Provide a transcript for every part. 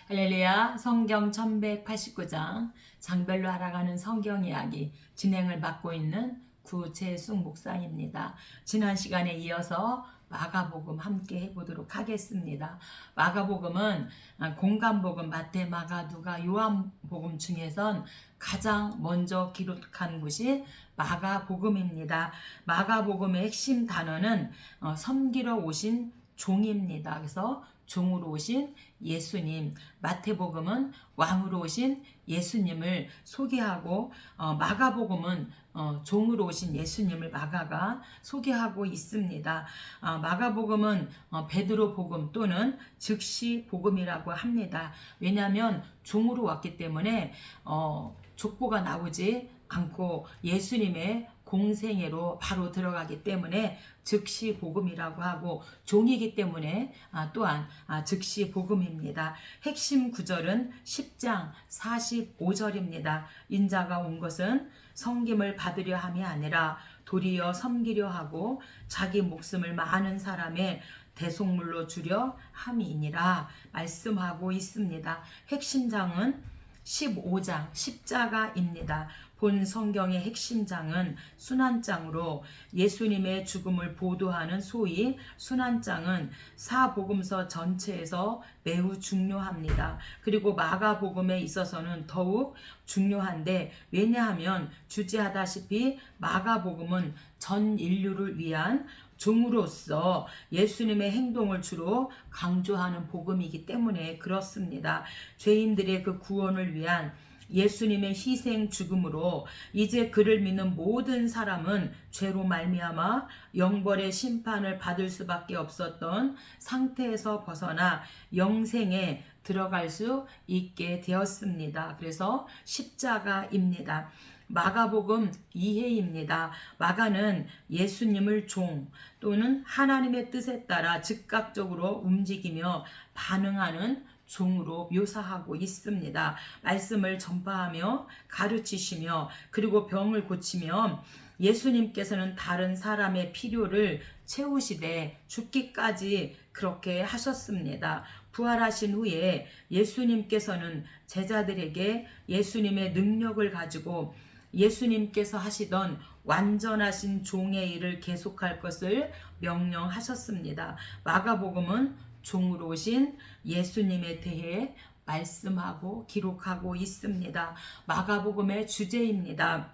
할렐루야. 성경 1189장 장별로 알아가는 성경 이야기 진행을 맡고 있는 구재숙 목사입니다. 지난 시간에 이어서 마가복음 함께 해보도록 하겠습니다. 마가복음은 공간복음 마태, 마가, 누가, 요한복음 중에선 가장 먼저 기록한 곳이 마가복음입니다. 마가복음의 핵심 단어는 섬기러 오신 종입니다. 그래서 종으로 오신 예수님, 마태복음은 왕으로 오신 예수님을 소개하고 마가복음은 종으로 오신 예수님을 마가가 소개하고 있습니다. 마가복음은 베드로복음 또는 즉시복음이라고 합니다. 왜냐하면 종으로 왔기 때문에 족보가 나오지 않고 예수님의 공생애로 바로 들어가기 때문에 즉시 복음이라고 하고 종이기 때문에 또한 즉시 복음입니다. 핵심 구절은 10장 45절입니다. 인자가 온 것은 섬김을 받으려 함이 아니라 도리어 섬기려 하고 자기 목숨을 많은 사람의 대속물로 주려 함이니라 말씀하고 있습니다. 핵심장은 15장 십자가입니다. 본 성경의 핵심장은 순환장으로 예수님의 죽음을 보도하는 소위 순환장은 사복음서 전체에서 매우 중요합니다. 그리고 마가복음에 있어서는 더욱 중요한데, 왜냐하면 주제하다시피 마가복음은 전 인류를 위한 종으로서 예수님의 행동을 주로 강조하는 복음이기 때문에 그렇습니다. 죄인들의 그 구원을 위한 예수님의 희생 죽음으로 이제 그를 믿는 모든 사람은 죄로 말미암아 영벌의 심판을 받을 수밖에 없었던 상태에서 벗어나 영생에 들어갈 수 있게 되었습니다. 그래서 십자가입니다. 마가복음 이해입니다. 마가는 예수님을 종 또는 하나님의 뜻에 따라 즉각적으로 움직이며 반응하는 종으로 묘사하고 있습니다. 말씀을 전파하며 가르치시며 그리고 병을 고치며 예수님께서는 다른 사람의 필요를 채우시되 죽기까지 그렇게 하셨습니다. 부활하신 후에 예수님께서는 제자들에게 예수님의 능력을 가지고 예수님께서 하시던 완전하신 종의 일을 계속할 것을 명령하셨습니다. 마가복음은 종으로 오신 예수님에 대해 말씀하고 기록하고 있습니다. 마가복음의 주제입니다.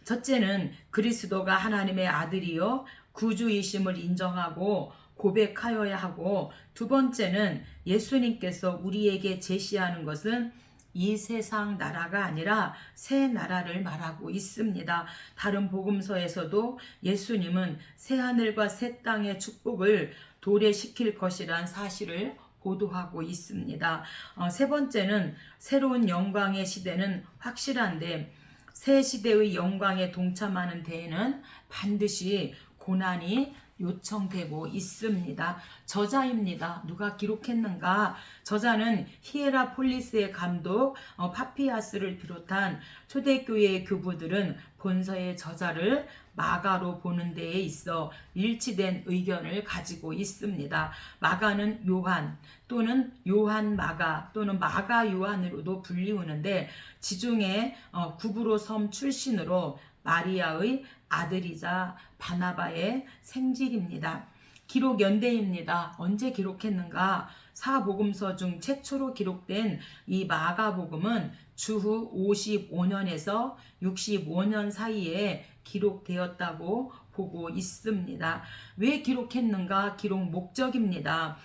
첫째는 그리스도가 하나님의 아들이요 구주이심을 인정하고 고백하여야 하고, 두 번째는 예수님께서 우리에게 제시하는 것은 이 세상 나라가 아니라 새 나라를 말하고 있습니다. 다른 복음서에서도 예수님은 새 하늘과 새 땅의 축복을 도래시킬 것이란 사실을 보도하고 있습니다. 세 번째는 새로운 영광의 시대는 확실한데, 새 시대의 영광에 동참하는 데에는 반드시 고난이 요청되고 있습니다. 저자입니다. 누가 기록했는가? 저자는 히에라폴리스의 감독 파피아스를 비롯한 초대교회의 교부들은 본서의 저자를 마가로 보는 데에 있어 일치된 의견을 가지고 있습니다. 마가는 요한 또는 요한 마가 또는 마가 요한으로도 불리우는데, 지중해 구브로 섬 출신으로 마리아의 아들이자 바나바의 생질입니다. 기록 연대입니다. 언제 기록했는가? 사복음서 중 최초로 기록된 이 마가복음은 주후 55년에서 65년 사이에 기록되었다고 보고 있습니다. 왜 기록했는가? 기록 목적입니다.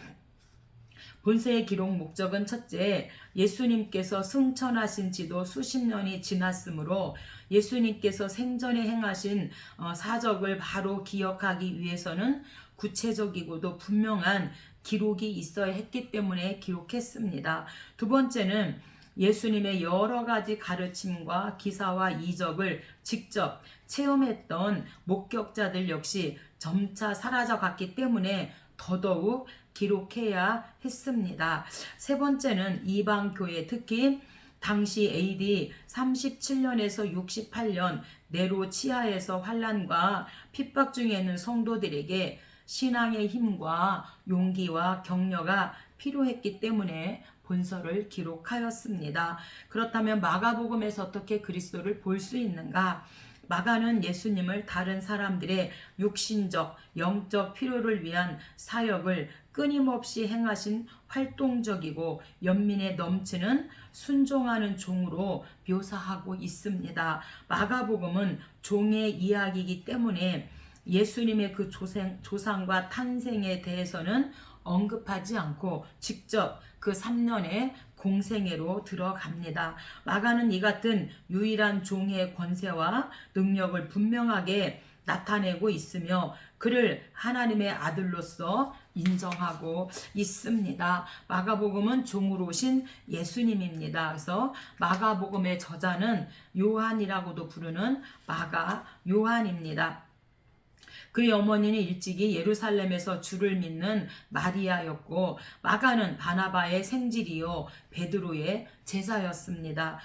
본서의 기록 목적은 첫째, 예수님께서 승천하신 지도 수십 년이 지났으므로 예수님께서 생전에 행하신 사적을 바로 기억하기 위해서는 구체적이고도 분명한 기록이 있어야 했기 때문에 기록했습니다. 두 번째는 예수님의 여러 가지 가르침과 기사와 이적을 직접 체험했던 목격자들 역시 점차 사라져갔기 때문에 더더욱 기록해야 했습니다. 세 번째는 이방교회, 특히 당시 AD 37년에서 68년 네로 치하에서 환난과 핍박 중에 있는 성도들에게 신앙의 힘과 용기와 격려가 필요했기 때문에 본서를 기록하였습니다. 그렇다면 마가복음에서 어떻게 그리스도를 볼 수 있는가? 마가는 예수님을 다른 사람들의 육신적, 영적 필요를 위한 사역을 끊임없이 행하신 활동적이고 연민에 넘치는 순종하는 종으로 묘사하고 있습니다. 마가복음은 종의 이야기이기 때문에 예수님의 그 조상과 탄생에 대해서는 언급하지 않고 직접 그 3년의 공생애로 들어갑니다. 마가는 이 같은 유일한 종의 권세와 능력을 분명하게 나타내고 있으며 그를 하나님의 아들로서 인정하고 있습니다. 마가복음은 종으로 오신 예수님입니다. 그래서 마가복음의 저자는 요한이라고도 부르는 마가 요한입니다. 그의 어머니는 일찍이 예루살렘에서 주를 믿는 마리아였고 마가는 바나바의 생질이요 베드로의 제자였습니다.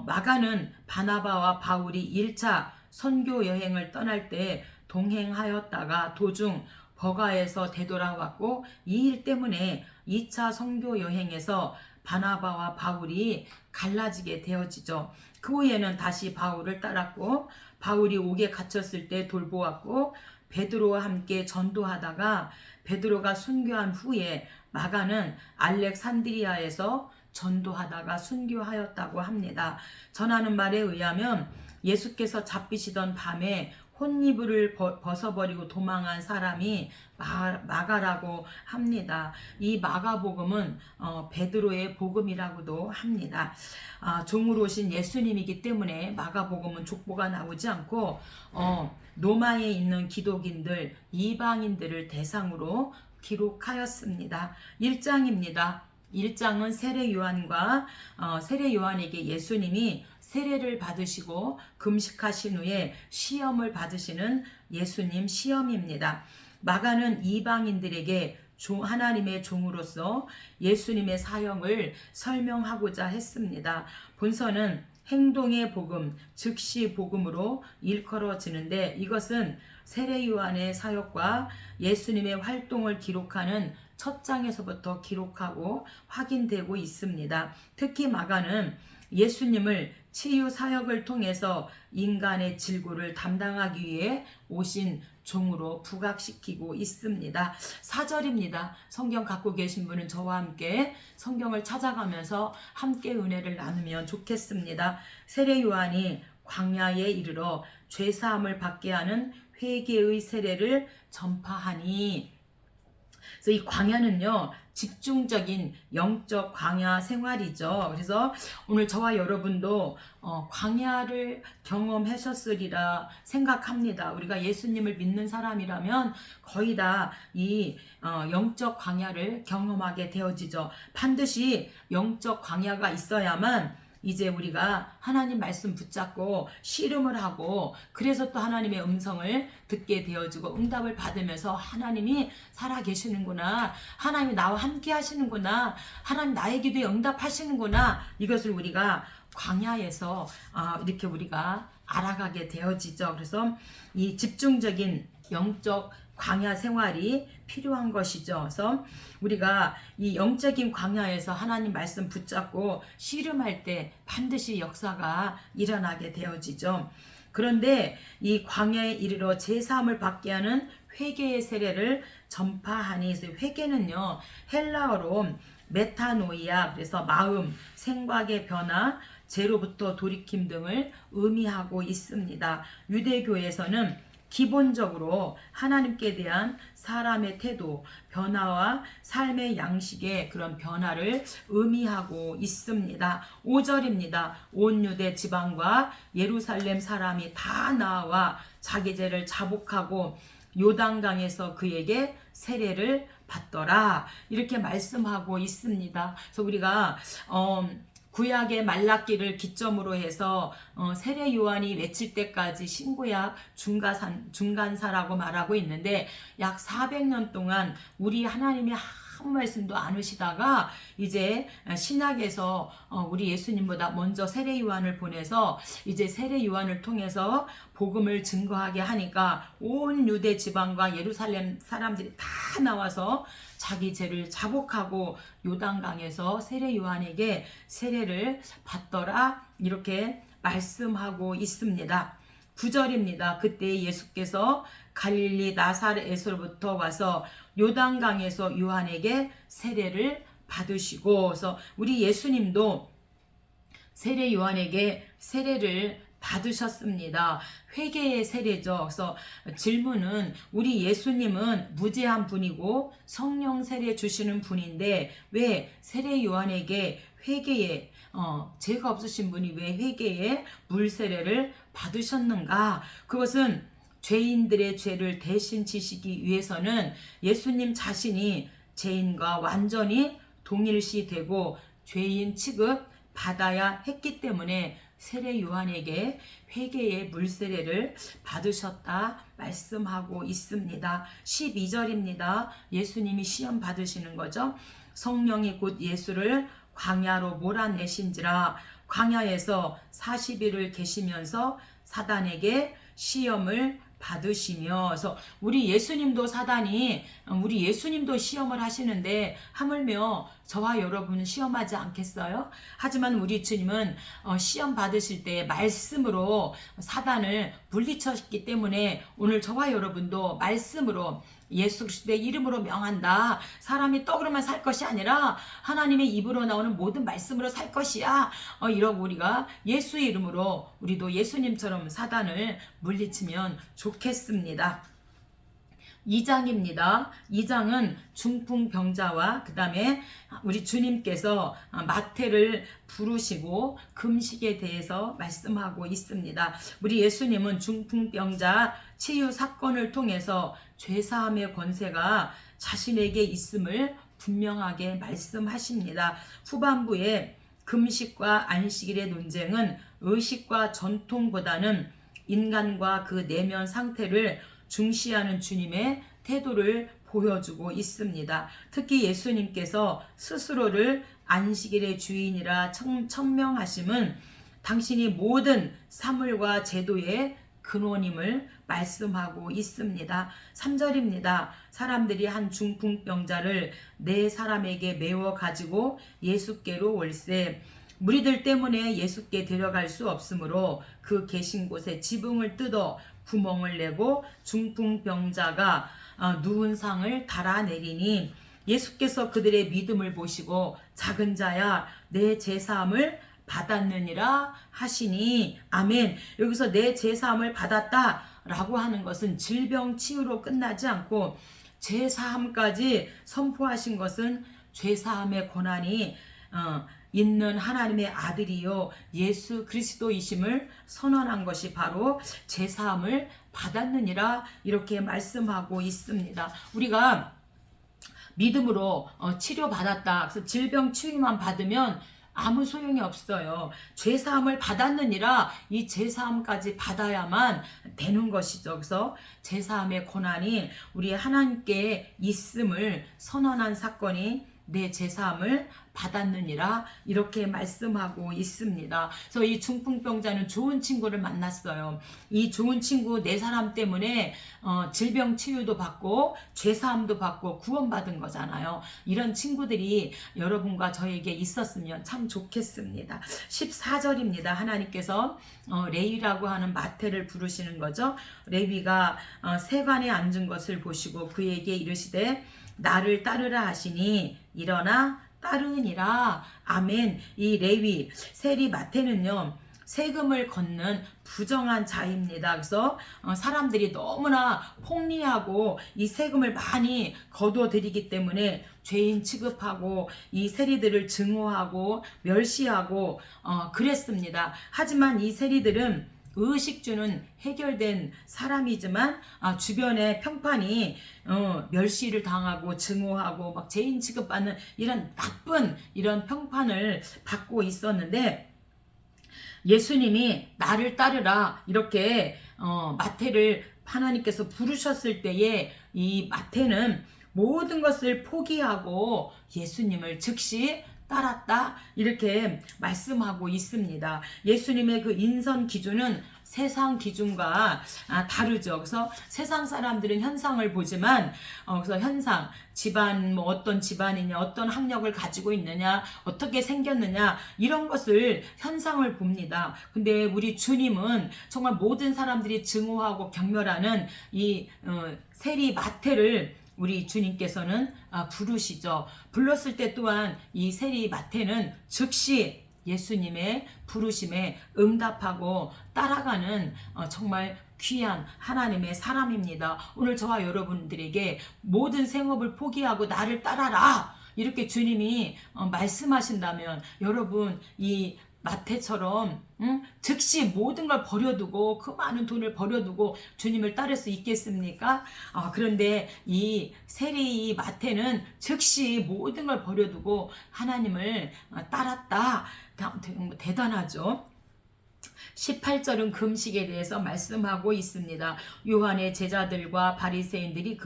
마가는 바나바와 바울이 1차 선교 여행을 떠날 때 동행하였다가 도중 버가에서 되돌아왔고 이 일 때문에 2차 선교 여행에서 바나바와 바울이 갈라지게 되어지죠. 그 후에는 다시 바울을 따랐고 바울이 옥에 갇혔을 때 돌보았고 베드로와 함께 전도하다가 베드로가 순교한 후에 마가는 알렉산드리아에서 전도하다가 순교하였다고 합니다. 전하는 말에 의하면 예수께서 잡히시던 밤에 혼이불을 벗어버리고 도망한 사람이 마가라고 합니다. 이 마가복음은 베드로의 복음이라고도 합니다. 종으로 오신 예수님이기 때문에 마가복음은 족보가 나오지 않고 로마에 있는 기독인들, 이방인들을 대상으로 기록하였습니다. 1장입니다. 1장은 세례 요한과 세례 요한에게 예수님이 세례를 받으시고 금식하신 후에 시험을 받으시는 예수님 시험입니다. 마가는 이방인들에게 하나님의 종으로서 예수님의 사역을 설명하고자 했습니다. 본서는 행동의 복음, 즉시 복음으로 일컬어지는데 이것은 세례 요한의 사역과 예수님의 활동을 기록하는 첫 장에서부터 기록하고 확인되고 있습니다. 특히 마가는 예수님을 치유 사역을 통해서 인간의 질고를 담당하기 위해 오신 종으로 부각시키고 있습니다. 4절입니다. 성경 갖고 계신 분은 저와 함께 성경을 찾아가면서 함께 은혜를 나누면 좋겠습니다. 세례 요한이 광야에 이르러 죄사함을 받게 하는 회개의 세례를 전파하니, 그래서 이 광야는요 집중적인 영적 광야 생활이죠. 그래서 오늘 저와 여러분도 광야를 경험하셨으리라 생각합니다. 우리가 예수님을 믿는 사람이라면 거의 다 이 영적 광야를 경험하게 되어지죠. 반드시 영적 광야가 있어야만 이제 우리가 하나님 말씀 붙잡고 씨름을 하고 그래서 또 하나님의 음성을 듣게 되어지고 응답을 받으면서 하나님이 살아계시는구나, 하나님이 나와 함께 하시는구나, 하나님 나의 기도에 응답하시는구나, 이것을 우리가 광야에서 이렇게 우리가 알아가게 되어지죠. 그래서 이 집중적인 영적 광야 생활이 필요한 것이죠. 그래서 우리가 이 영적인 광야에서 하나님 말씀 붙잡고 씨름할 때 반드시 역사가 일어나게 되어지죠. 그런데 이 광야에 이르러 제사함을 받게 하는 회개의 세례를 전파하니, 회개는요 헬라어로 메타노이아, 그래서 마음, 생각의 변화, 죄로부터 돌이킴 등을 의미하고 있습니다. 유대교에서는 기본적으로 하나님께 대한 사람의 태도, 변화와 삶의 양식의 그런 변화를 의미하고 있습니다. 5절입니다. 온 유대 지방과 예루살렘 사람이 다 나와 자기 죄를 자복하고 요단강에서 그에게 세례를 받더라, 이렇게 말씀하고 있습니다. 그래서 우리가 구약의 말라기를 기점으로 해서 세례 요한이 외칠 때까지 신구약 중간사라고 말하고 있는데 약 400년 동안 우리 하나님이 한 말씀도 안 하시다가 이제 신약에서 우리 예수님보다 먼저 세례 요한을 보내서 이제 세례 요한을 통해서 복음을 증거하게 하니까 온 유대 지방과 예루살렘 사람들이 다 나와서 자기 죄를 자복하고 요단강에서 세례 요한에게 세례를 받더라, 이렇게 말씀하고 있습니다. 9절입니다. 그때 예수께서 갈릴리 나사렛에서부터 와서 요단강에서 요한에게 세례를 받으시고, 그래서 우리 예수님도 세례 요한에게 세례를 받으셨습니다. 회개의 세례죠. 그래서 질문은, 우리 예수님은 무죄한 분이고 성령 세례 주시는 분인데 왜 세례 요한에게 회개의 죄가 없으신 분이 왜 회개의 물 세례를 받으셨는가? 그것은 죄인들의 죄를 대신 지시기 위해서는 예수님 자신이 죄인과 완전히 동일시되고 죄인 취급 받아야 했기 때문에 세례 요한에게 회개의 물세례를 받으셨다 말씀하고 있습니다. 12절입니다. 예수님이 시험 받으시는 거죠. 성령이 곧 예수를 광야로 몰아내신지라, 광야에서 40일을 계시면서 사단에게 시험을 받으시며. 그래서 우리 예수님도 우리 예수님도 시험을 하시는데 하물며 저와 여러분은 시험하지 않겠어요? 하지만 우리 주님은 시험 받으실 때 말씀으로 사단을 물리쳤기 때문에 오늘 저와 여러분도 말씀으로 예수 그리스도의 이름으로 명한다. 사람이 떡으로만 살 것이 아니라 하나님의 입으로 나오는 모든 말씀으로 살 것이야. 이러고 우리가 예수의 이름으로 우리도 예수님처럼 사단을 물리치면 좋겠습니다. 2장입니다. 2장은 중풍병자와 그 다음에 우리 주님께서 마태를 부르시고 금식에 대해서 말씀하고 있습니다. 우리 예수님은 중풍병자 치유 사건을 통해서 죄사함의 권세가 자신에게 있음을 분명하게 말씀하십니다. 후반부에 금식과 안식일의 논쟁은 의식과 전통보다는 인간과 그 내면 상태를 중시하는 주님의 태도를 보여주고 있습니다. 특히 예수님께서 스스로를 안식일의 주인이라 천명하심은 당신이 모든 사물과 제도의 근원임을 말씀하고 있습니다. 3절입니다. 사람들이 한 중풍병자를 네 사람에게 메워 가지고 예수께로 올세, 무리들 때문에 예수께 데려갈 수 없으므로 그 계신 곳에 지붕을 뜯어 구멍을 내고 중풍병자가 누운 상을 달아내리니 예수께서 그들의 믿음을 보시고 작은 자야 내 제사함을 받았느니라 하시니. 아멘. 여기서 내 제사함을 받았다 라고 하는 것은 질병 치유로 끝나지 않고 제사함까지 선포하신 것은 죄사함의 권한이 있는 하나님의 아들이요 예수 그리스도이심을 선언한 것이 바로 제사함을 받았느니라, 이렇게 말씀하고 있습니다. 우리가 믿음으로 치료받았다, 그래서 질병 치유만 받으면 아무 소용이 없어요. 죄사함을 받았느니라, 이 죄사함까지 받아야만 되는 것이죠. 그래서 죄사함의 권한이 우리 하나님께 있음을 선언한 사건이 내 제사함을 받았느니라, 이렇게 말씀하고 있습니다. 그래서 이 중풍병자는 좋은 친구를 만났어요. 이 좋은 친구 네 사람 때문에 질병 치유도 받고 죄사함도 받고 구원받은 거잖아요. 이런 친구들이 여러분과 저에게 있었으면 참 좋겠습니다. 14절입니다. 하나님께서 레위라고 하는 마태를 부르시는 거죠. 레위가 세관에 앉은 것을 보시고 그에게 이르시되 나를 따르라 하시니 일어나 따르니라. 아멘. 이 레위, 세리 마태는요 세금을 걷는 부정한 자입니다. 그래서 사람들이 너무나 폭리하고 이 세금을 많이 거둬들이기 때문에 죄인 취급하고 이 세리들을 증오하고 멸시하고 그랬습니다. 하지만 이 세리들은 의식주는 해결된 사람이지만 주변의 평판이 멸시를 당하고 증오하고 막 죄인 취급받는 이런 나쁜 이런 평판을 받고 있었는데, 예수님이 나를 따르라 이렇게 마태를 하나님께서 부르셨을 때에 이 마태는 모든 것을 포기하고 예수님을 즉시 따랐다 이렇게 말씀하고 있습니다. 예수님의 그 인선 기준은 세상 기준과 다르죠. 그래서 세상 사람들은 현상을 보지만 그래서 현상, 집안 뭐 어떤 집안이냐, 어떤 학력을 가지고 있느냐, 어떻게 생겼느냐 이런 것을 현상을 봅니다. 근데 우리 주님은 정말 모든 사람들이 증오하고 경멸하는 이 세리 마태를 우리 주님께서는 부르시죠. 불렀을 때 또한 이 세리 마태는 즉시 예수님의 부르심에 응답하고 따라가는 정말 귀한 하나님의 사람입니다. 오늘 저와 여러분들에게 모든 생업을 포기하고 나를 따라라 이렇게 주님이 말씀하신다면 여러분 이 마태처럼 즉시 모든 걸 버려두고 그 많은 돈을 버려두고 주님을 따를 수 있겠습니까? 그런데 이 세리 마태는 즉시 모든 걸 버려두고 하나님을 따랐다. 대단하죠. 18절은 금식에 대해서 말씀하고 있습니다. 요한의 제자들과 바리새인들이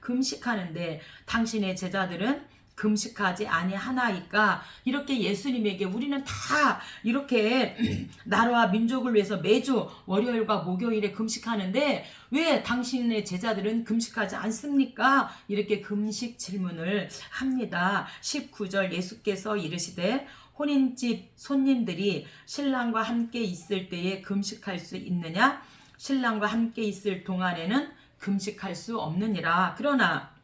금식하는데 당신의 제자들은 금식하지 아니하나이까 이렇게 예수님에게 우리는 다 이렇게 나라와 민족을 위해서 매주 월요일과 목요일에 금식하는데 왜 당신의 제자들은 금식하지 않습니까? 이렇게 금식 질문을 합니다. 19절 예수께서 이르시되 혼인집 손님들이 신랑과 함께 있을 때에 금식할 수 있느냐? 신랑과 함께 있을 동안에는 금식할 수 없느니라. 그러나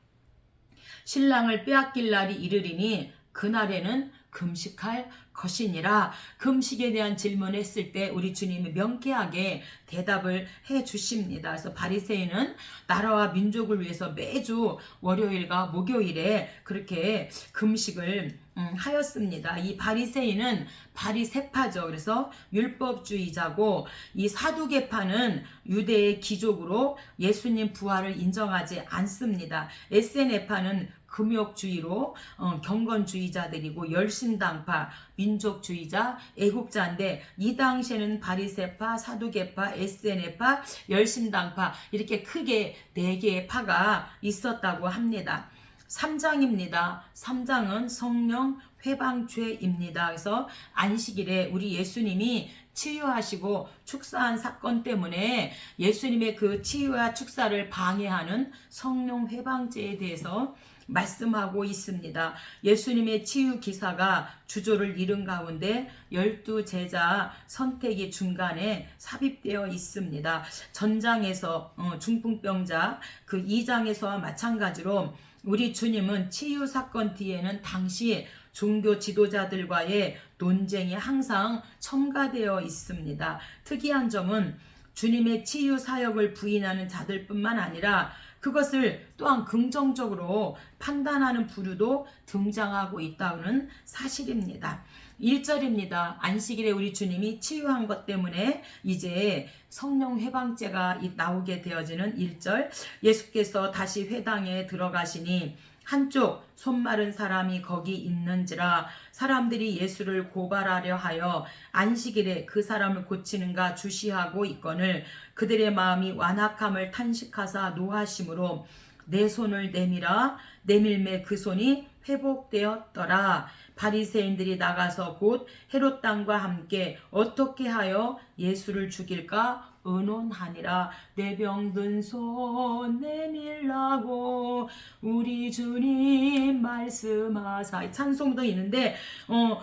신랑을 빼앗길 날이 이르리니 그날에는 금식할 것이니라. 금식에 대한 질문을 했을 때 우리 주님이 명쾌하게 대답을 해 주십니다. 그래서 바리새인은 나라와 민족을 위해서 매주 월요일과 목요일에 그렇게 금식을 하였습니다. 이 바리새인은 바리새파죠. 그래서 율법주의자고 이 사두개파는 유대의 귀족으로 예수님 부활을 인정하지 않습니다. 에세네파는 금욕주의로 경건주의자들이고 열심당파, 민족주의자, 애국자인데 이 당시에는 바리새파, 사두개파, 에세네파, 열심당파 이렇게 크게 4개의 파가 있었다고 합니다. 3장입니다. 3장은 성령 회방죄입니다. 그래서 안식일에 우리 예수님이 치유하시고 축사한 사건 때문에 예수님의 그 치유와 축사를 방해하는 성령 회방죄에 대해서 말씀하고 있습니다. 예수님의 치유 기사가 주조를 이룬 가운데 12제자 선택이 중간에 삽입되어 있습니다. 전장에서 중풍병자 그 2장에서와 마찬가지로 우리 주님은 치유 사건 뒤에는 당시 종교 지도자들과의 논쟁이 항상 첨가되어 있습니다. 특이한 점은 주님의 치유 사역을 부인하는 자들뿐만 아니라 그것을 또한 긍정적으로 판단하는 부류도 등장하고 있다는 사실입니다. 1절입니다. 안식일에 우리 주님이 치유한 것 때문에 이제 성령 회방죄가 나오게 되어지는 1절. 예수께서 다시 회당에 들어가시니 한쪽 손 마른 사람이 거기 있는지라 사람들이 예수를 고발하려 하여 안식일에 그 사람을 고치는가 주시하고 있거늘 그들의 마음이 완악함을 탄식하사 노하심으로 내 손을 내밀어 내밀매 그 손이 회복되었더라. 바리새인들이 나가서 곧 헤롯 당과 함께 어떻게 하여 예수를 죽일까 의논하니라. 내 병든 손 내밀라고 우리 주님 말씀하사. 찬송도 있는데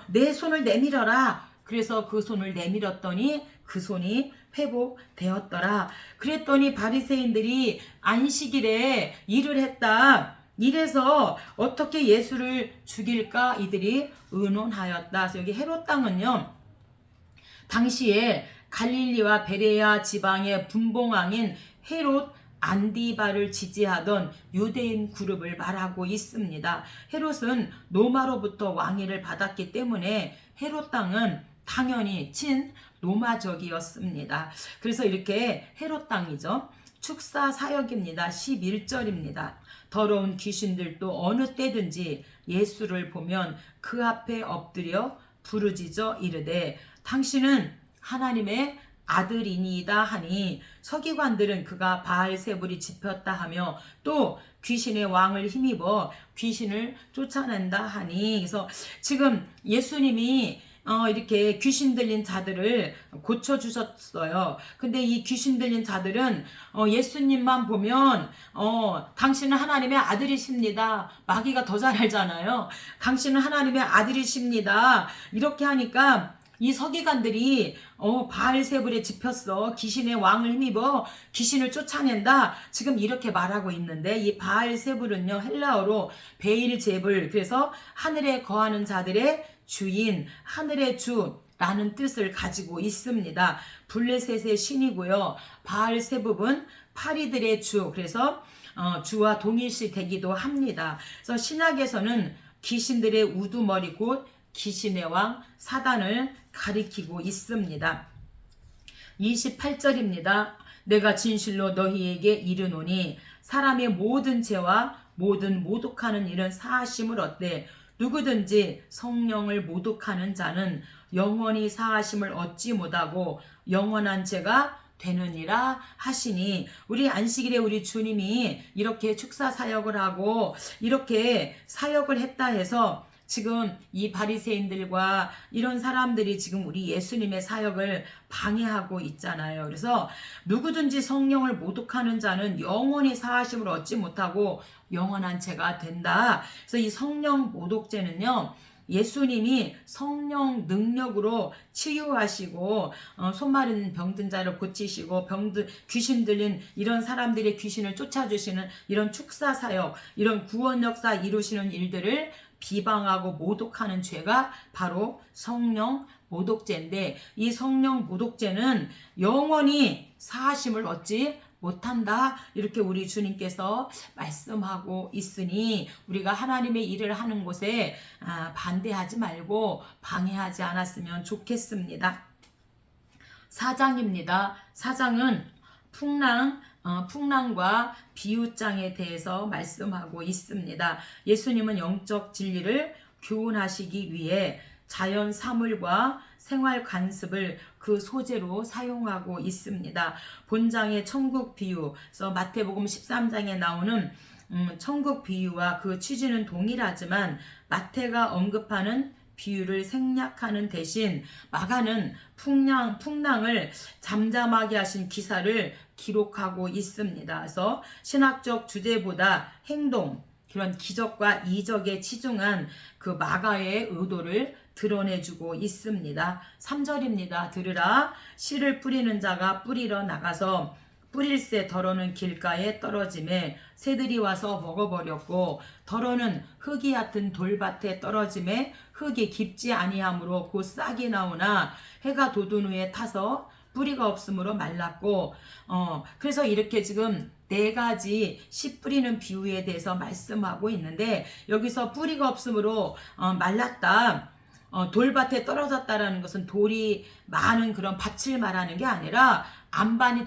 내 손을 내밀어라. 그래서 그 손을 내밀었더니 그 손이 회복되었더라. 그랬더니 바리새인들이 안식일에 일을 했다. 이래서 어떻게 예수를 죽일까 이들이 의논하였다. 그래서 여기 헤롯 당은요, 당시에 갈릴리와 베레아 지방의 분봉왕인 헤롯 안디바를 지지하던 유대인 그룹을 말하고 있습니다. 헤롯은 로마로부터 왕위를 받았기 때문에 헤롯 당은 당연히 친 로마적이었습니다. 그래서 이렇게 헤롯 당이죠. 축사 사역입니다. 11절입니다. 더러운 귀신들도 어느 때든지 예수를 보면 그 앞에 엎드려 부르짖어 이르되 당신은 하나님의 아들이니이다 하니 서기관들은 그가 바알세불이 짚혔다 하며 또 귀신의 왕을 힘입어 귀신을 쫓아낸다 하니, 그래서 지금 예수님이 이렇게 귀신 들린 자들을 고쳐주셨어요. 근데 이 귀신 들린 자들은 예수님만 보면 당신은 하나님의 아들이십니다. 마귀가 더 잘 알잖아요. 당신은 하나님의 아들이십니다. 이렇게 하니까 이 서기관들이 바알세불에 짚혔어. 귀신의 왕을 힘입어 귀신을 쫓아낸다. 지금 이렇게 말하고 있는데, 이 바알세불은요 헬라어로 베일제불, 그래서 하늘에 거하는 자들의 주인, 하늘의 주라는 뜻을 가지고 있습니다. 블레셋의 신이고요. 바알세불은 파리들의 주, 그래서 주와 동일시 되기도 합니다. 그래서 신약에서는 귀신들의 우두머리 곧 귀신의 왕 사단을 가리키고 있습니다. 28절입니다. 내가 진실로 너희에게 이르노니 사람의 모든 죄와 모든 모독하는 일은 사하심을 얻되 누구든지 성령을 모독하는 자는 영원히 사하심을 얻지 못하고 영원한 죄가 되느니라 하시니, 우리 안식일에 우리 주님이 이렇게 축사 사역을 하고 이렇게 사역을 했다 해서 지금 이 바리새인들과 이런 사람들이 지금 우리 예수님의 사역을 방해하고 있잖아요. 그래서 누구든지 성령을 모독하는 자는 영원히 사하심을 얻지 못하고 영원한 죄가 된다. 그래서 이 성령 모독죄는요, 예수님이 성령 능력으로 치유하시고 손 마른 병든 자를 고치시고 귀신 들린 이런 사람들의 귀신을 쫓아주시는 이런 축사 사역, 이런 구원 역사 이루시는 일들을 비방하고 모독하는 죄가 바로 성령 모독죄인데, 이 성령 모독죄는 영원히 사하심을 얻지 못한다. 이렇게 우리 주님께서 말씀하고 있으니 우리가 하나님의 일을 하는 곳에 반대하지 말고 방해하지 않았으면 좋겠습니다. 4장입니다. 4장은 풍랑과 비유장에 대해서 말씀하고 있습니다. 예수님은 영적 진리를 교훈하시기 위해 자연 사물과 생활 관습을 그 소재로 사용하고 있습니다. 본장의 천국 비유, 그래서 마태복음 13장에 나오는 천국 비유와 그 취지는 동일하지만 마태가 언급하는 비유를 생략하는 대신 마가는 풍랑을 잠잠하게 하신 기사를 기록하고 있습니다. 그래서 신학적 주제보다 행동, 그런 기적과 이적에 치중한 그 마가의 의도를 드러내주고 있습니다. 3절입니다. 들으라. 씨를 뿌리는 자가 뿌리러 나가서 뿌릴새 덜어는 길가에 떨어짐에 새들이 와서 먹어버렸고, 덜어는 흙이 얕은 돌밭에 떨어짐에 흙이 깊지 아니하므로 곧 싹이 나오나 해가 돋은 후에 타서 뿌리가 없으므로 말랐고, 그래서 이렇게 지금 4가지 씨 뿌리는 비유에 대해서 말씀하고 있는데, 여기서 뿌리가 없으므로 말랐다, 돌밭에 떨어졌다라는 것은 돌이 많은 그런 밭을 말하는 게 아니라 안반이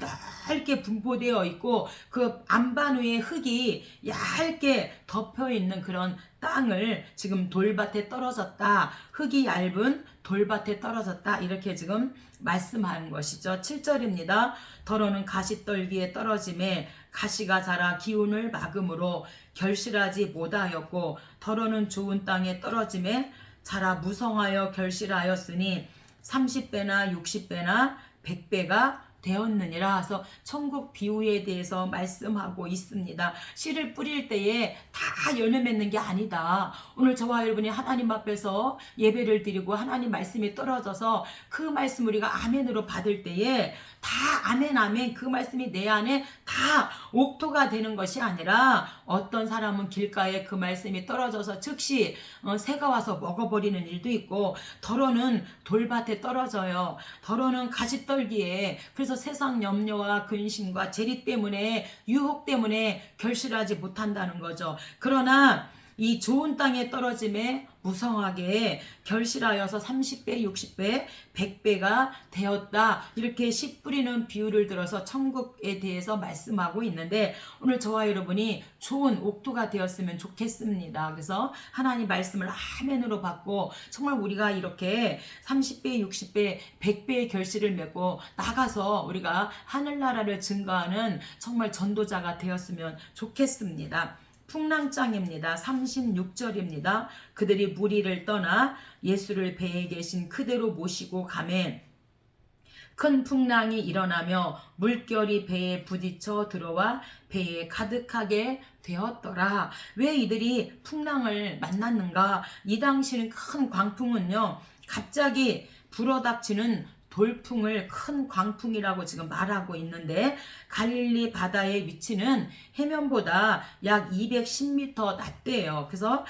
넓게 분포되어 있고 그 안반 위에 흙이 얇게 덮여 있는 그런 땅을 지금 돌밭에 떨어졌다, 흙이 얇은 돌밭에 떨어졌다, 이렇게 지금 말씀하는 것이죠. 7절입니다. 더러는 가시떨기에 떨어짐에 가시가 자라 기운을 막음으로 결실하지 못하였고, 더러는 좋은 땅에 떨어짐에 자라 무성하여 결실하였으니 30배나 60배나 100배가 되었느니라. 해서 천국 비유에 대해서 말씀하고 있습니다. 씨를 뿌릴 때에 다 열매 맺는 게 아니다. 오늘 저와 여러분이 하나님 앞에서 예배를 드리고 하나님 말씀이 떨어져서 그 말씀 우리가 아멘으로 받을 때에 다 아멘 아멘 그 말씀이 내 안에 다 옥토가 되는 것이 아니라, 어떤 사람은 길가에 그 말씀이 떨어져서 즉시 새가 와서 먹어버리는 일도 있고, 덜어는 돌밭에 떨어져요. 덜어는 가시떨기에, 그래서 세상 염려와 근심과 재리 때문에, 유혹 때문에 결실하지 못한다는 거죠. 그러나 이 좋은 땅에 떨어짐에 무성하게 결실하여서 30배, 60배, 100배가 되었다. 이렇게 씨 뿌리는 비유를 들어서 천국에 대해서 말씀하고 있는데 오늘 저와 여러분이 좋은 옥토가 되었으면 좋겠습니다. 그래서 하나님 말씀을 아멘으로 받고 정말 우리가 이렇게 30배, 60배, 100배의 결실을 맺고 나가서 우리가 하늘나라를 증거하는 정말 전도자가 되었으면 좋겠습니다. 풍랑장입니다. 36절입니다. 그들이 무리를 떠나 예수를 배에 계신 그대로 모시고 가매 큰 풍랑이 일어나며 물결이 배에 부딪혀 들어와 배에 가득하게 되었더라. 왜 이들이 풍랑을 만났는가? 이 당시는 큰 광풍은요, 갑자기 불어닥치는 돌풍을 큰 광풍이라고 지금 말하고 있는데 갈릴리 바다의 위치는 해면보다 약 210m 낮대요. 그래서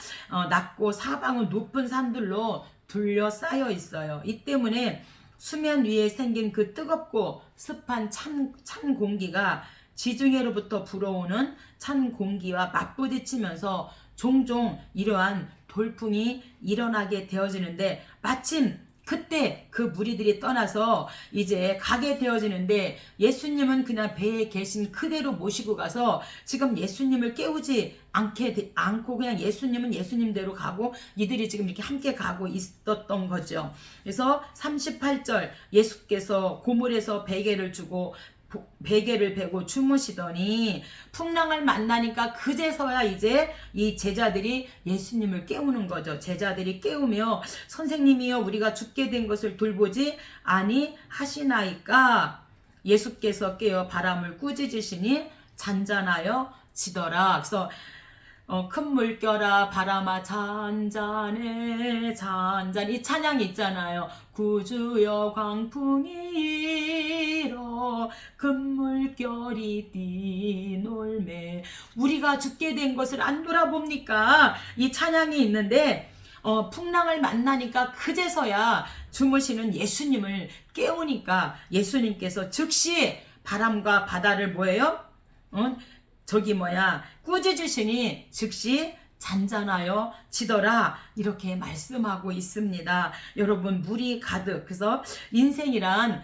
낮고 사방은 높은 산들로 둘러싸여 있어요. 이 때문에 수면 위에 생긴 그 뜨겁고 습한 찬 공기가 지중해로부터 불어오는 찬 공기와 맞부딪히면서 종종 이러한 돌풍이 일어나게 되어지는데 마침 그때 그 무리들이 떠나서 이제 가게 되어지는데 예수님은 그냥 배에 계신 그대로 모시고 가서 지금 예수님을 깨우지 않고 그냥 예수님은 예수님대로 가고 이들이 지금 이렇게 함께 가고 있었던 거죠. 그래서 38절 예수께서 고물에서 베개를 주고 베개를 베고 주무시더니 풍랑을 만나니까 그제서야 이제 이 제자들이 예수님을 깨우는 거죠. 제자들이 깨우며 선생님이여 우리가 죽게 된 것을 돌보지 아니하시나이까 예수께서 깨어 바람을 꾸짖으시니 잔잔하여 지더라. 그래서 큰 물결아 바람아 잔잔해 잔잔 이 찬양이 있잖아요. 구주여 광풍이 일어 큰 물결이 뛰놀매 우리가 죽게 된 것을 안 돌아봅니까? 이 찬양이 있는데 풍랑을 만나니까 그제서야 주무시는 예수님을 깨우니까 예수님께서 즉시 바람과 바다를 뭐예요? 꾸짖으시니 즉시 잔잔하여 지더라 이렇게 말씀하고 있습니다. 여러분 물이 가득 그래서 인생이란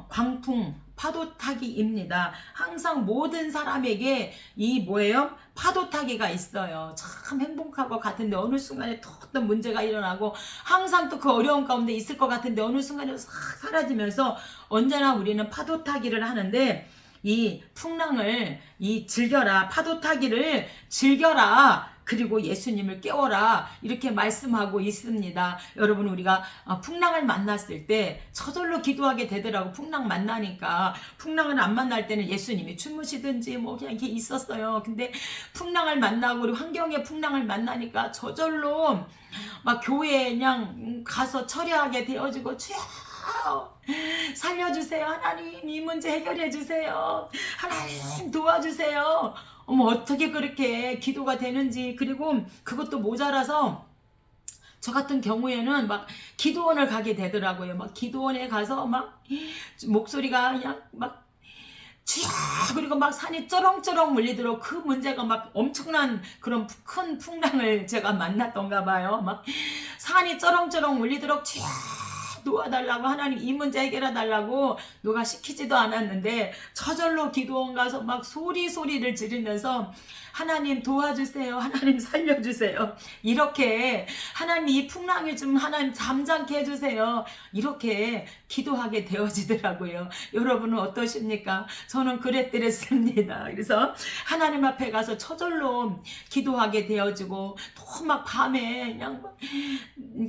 광풍 파도 타기입니다. 항상 모든 사람에게 이 뭐예요? 파도 타기가 있어요. 참 행복할 것 같은데 어느 순간에 또 어떤 문제가 일어나고 항상 또 그 어려운 가운데 있을 것 같은데 어느 순간에 싹 사라지면서 언제나 우리는 파도 타기를 하는데 이 풍랑을 즐겨라 파도 타기를 즐겨라 그리고 예수님을 깨워라 이렇게 말씀하고 있습니다. 여러분 우리가 풍랑을 만났을 때 저절로 기도하게 되더라고. 풍랑 만나니까 풍랑을 안 만날 때는 예수님이 주무시든지 뭐 그냥 이렇게 있었어요. 근데 풍랑을 만나고 우리 환경의 풍랑을 만나니까 저절로 막 교회에 그냥 가서 처리하게 되어지고 주여 살려주세요. 하나님 이 문제 해결해 주세요. 하나님 도와주세요. 어떻게 그렇게 기도가 되는지. 그리고 그것도 모자라서 저 같은 경우에는 막 기도원을 가게 되더라고요. 막 기도원에 가서 막 목소리가 그냥 막 주여 그리고 막 산이 쩌렁쩌렁 물리도록 그 문제가 막 엄청난 그런 큰 풍랑을 제가 만났던가 봐요. 막 산이 쩌렁쩌렁 물리도록 주여 도와달라고 하나님 이 문제 해결해 달라고 누가 시키지도 않았는데 저절로 기도원 가서 막 소리를 지르면서 하나님 도와주세요. 하나님 살려주세요. 이렇게 하나님 이 풍랑이 좀 하나님 잠잠케 해주세요. 이렇게 기도하게 되어지더라고요. 여러분은 어떠십니까? 저는 그랬더랬습니다. 그래서 하나님 앞에 가서 저절로 기도하게 되어지고 또 막 밤에 그냥 막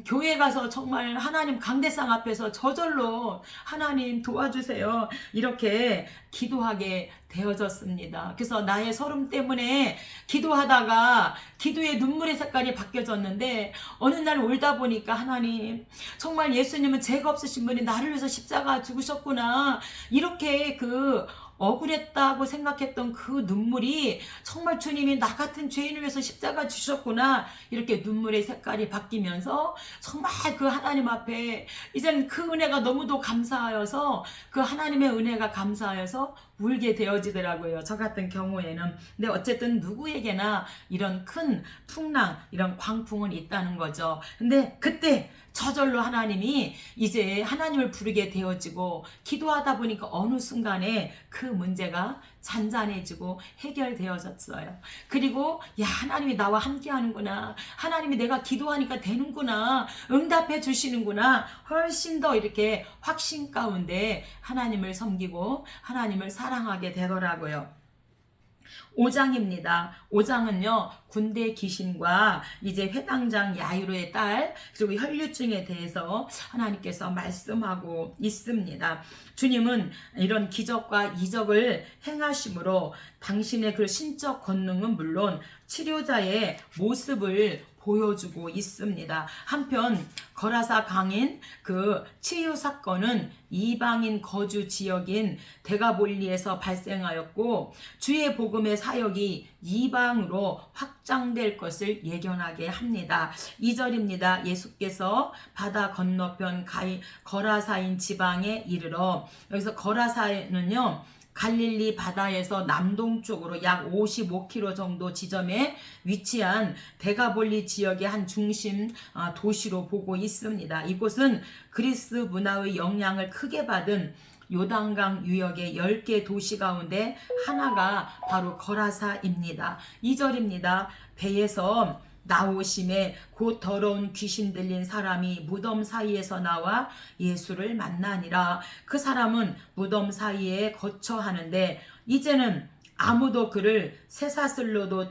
교회 가서 정말 하나님 강대상 앞에서 저절로 하나님 도와주세요. 이렇게 기도하게 되어졌습니다. 그래서 나의 서름 때문에 기도하다가 기도의 눈물의 색깔이 바뀌어졌는데 어느 날 울다 보니까 하나님 정말 예수님은 죄가 없으신 분이 나를 위해서 십자가 죽으셨구나 이렇게 억울했다고 생각했던 그 눈물이 정말 주님이 나 같은 죄인을 위해서 십자가 주셨구나 이렇게 눈물의 색깔이 바뀌면서 정말 그 하나님 앞에 이제는 그 은혜가 너무도 감사하여서 그 하나님의 은혜가 감사하여서 울게 되어지더라고요. 저 같은 경우에는. 근데 어쨌든 누구에게나 이런 큰 풍랑, 이런 광풍은 있다는 거죠. 근데 그때 저절로 하나님이 이제 하나님을 부르게 되어지고 기도하다 보니까 어느 순간에 그 문제가 잔잔해지고 해결되어졌어요. 그리고 야, 하나님이 나와 함께 하는구나. 하나님이 내가 기도하니까 되는구나. 응답해 주시는구나. 훨씬 더 이렇게 확신 가운데 하나님을 섬기고 하나님을 사랑하게 되더라고요. 5장입니다. 5장은요, 군대 귀신과 이제 회당장 야이로의 딸, 그리고 혈류증에 대해서 하나님께서 말씀하고 있습니다. 주님은 이런 기적과 이적을 행하심으로 당신의 그 신적 권능은 물론 치료자의 모습을 보여주고 있습니다. 한편 거라사 강인 그 치유 사건은 이방인 거주 지역인 데가볼리에서 발생하였고 주의 복음의 사역이 이방으로 확장될 것을 예견하게 합니다. 2절입니다. 예수께서 바다 건너편 거라사인 지방에 이르러, 여기서 거라사는요 갈릴리 바다에서 남동쪽으로 약 55km 정도 지점에 위치한 데가볼리 지역의 한 중심 도시로 보고 있습니다. 이곳은 그리스 문화의 영향을 크게 받은 요단강 유역의 10개 도시 가운데 하나가 바로 거라사입니다. 2절입니다. 배에서 나오심에 곧 더러운 귀신 들린 사람이 무덤 사이에서 나와 예수를 만나니라. 그 사람은 무덤 사이에 거처하는데 이제는 아무도 그를 쇠사슬로도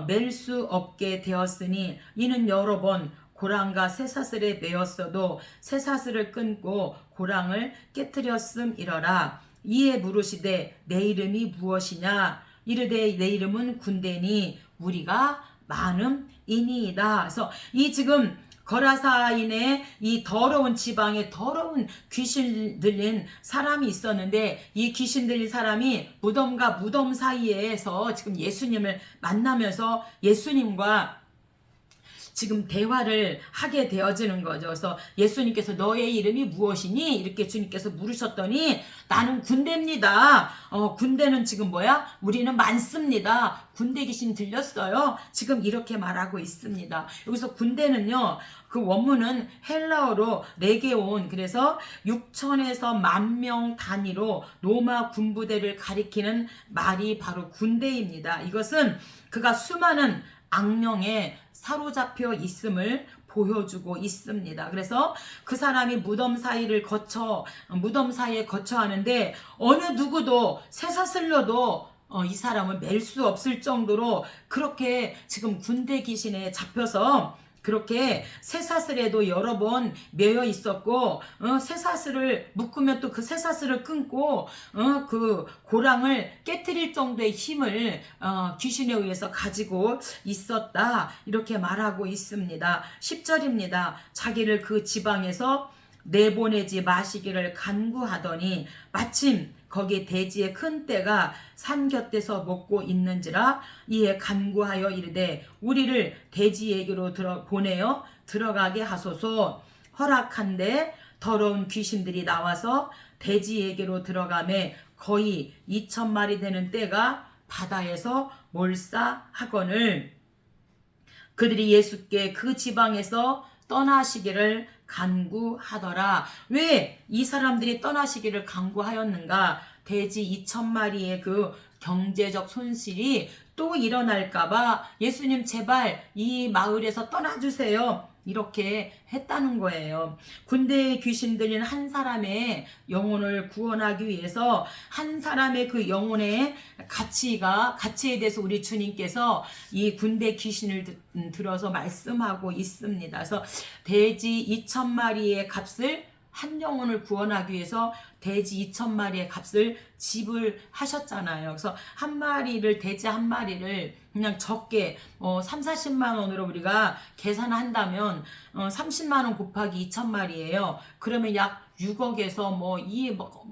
맬 수 없게 되었으니 이는 여러 번 고랑과 쇠사슬에 매었어도 쇠사슬을 끊고 고랑을 깨뜨렸음이러라. 이에 물으시되 내 이름이 무엇이냐? 이르되 내 이름은 군대니 우리가 많음이니이다. 그래서 이 지금 거라사인의 이 더러운 지방에 더러운 귀신 들린 사람이 있었는데 이 귀신 들린 사람이 무덤과 무덤 사이에서 지금 예수님을 만나면서 예수님과 지금 대화를 하게 되어지는 거죠. 그래서 예수님께서 너의 이름이 무엇이니? 이렇게 주님께서 물으셨더니 나는 군대입니다. 군대는 지금 뭐야? 우리는 많습니다. 군대 귀신 들렸어요. 지금 이렇게 말하고 있습니다. 여기서 군대는요. 그 원문은 헬라어로 레게온, 그래서 6천에서 10,000명 단위로 로마 군부대를 가리키는 말이 바로 군대입니다. 이것은 그가 수많은 악령에 사로잡혀 있음을 보여주고 있습니다. 그래서 그 사람이 무덤 사이에 거처하는데 어느 누구도 쇠사슬로도 이 사람을 맬 수 없을 정도로 그렇게 지금 군대 귀신에 잡혀서 그렇게 쇠사슬에도 여러 번 매여 있었고 쇠사슬을 묶으면 또 그 쇠사슬을 끊고 그 고랑을 깨뜨릴 정도의 힘을 귀신에 의해서 가지고 있었다. 이렇게 말하고 있습니다. 10절입니다. 자기를 그 지방에서 내보내지 마시기를 간구하더니 마침 거기 대지에 큰 떼가 산 곁에서 먹고 있는지라 이에 간구하여 이르되 우리를 대지에게로 보내어 들어가게 하소서. 허락한데 더러운 귀신들이 나와서 대지에게로 들어가매 거의 2,000마리 되는 떼가 바다에서 몰사하거늘 그들이 예수께 그 지방에서 떠나시기를 간구하더라. 왜 이 사람들이 떠나시기를 간구하였는가? 돼지 2,000마리의 그 경제적 손실이 또 일어날까봐 예수님 제발 이 마을에서 떠나주세요. 이렇게 했다는 거예요. 군대에 귀신 들린 한 사람의 영혼을 구원하기 위해서 한 사람의 그 영혼의 가치에 대해서 우리 주님께서 이 군대 귀신을 들어서 말씀하고 있습니다. 그래서 돼지 2,000마리의 값을 한 영혼을 구원하기 위해서 돼지 2,000마리의 값을 지불하셨잖아요. 그래서 돼지 한 마리를 그냥 적게 3, 40만 원으로 우리가 계산한다면 30만 원 곱하기 2,000마리예요. 그러면 약 6억에서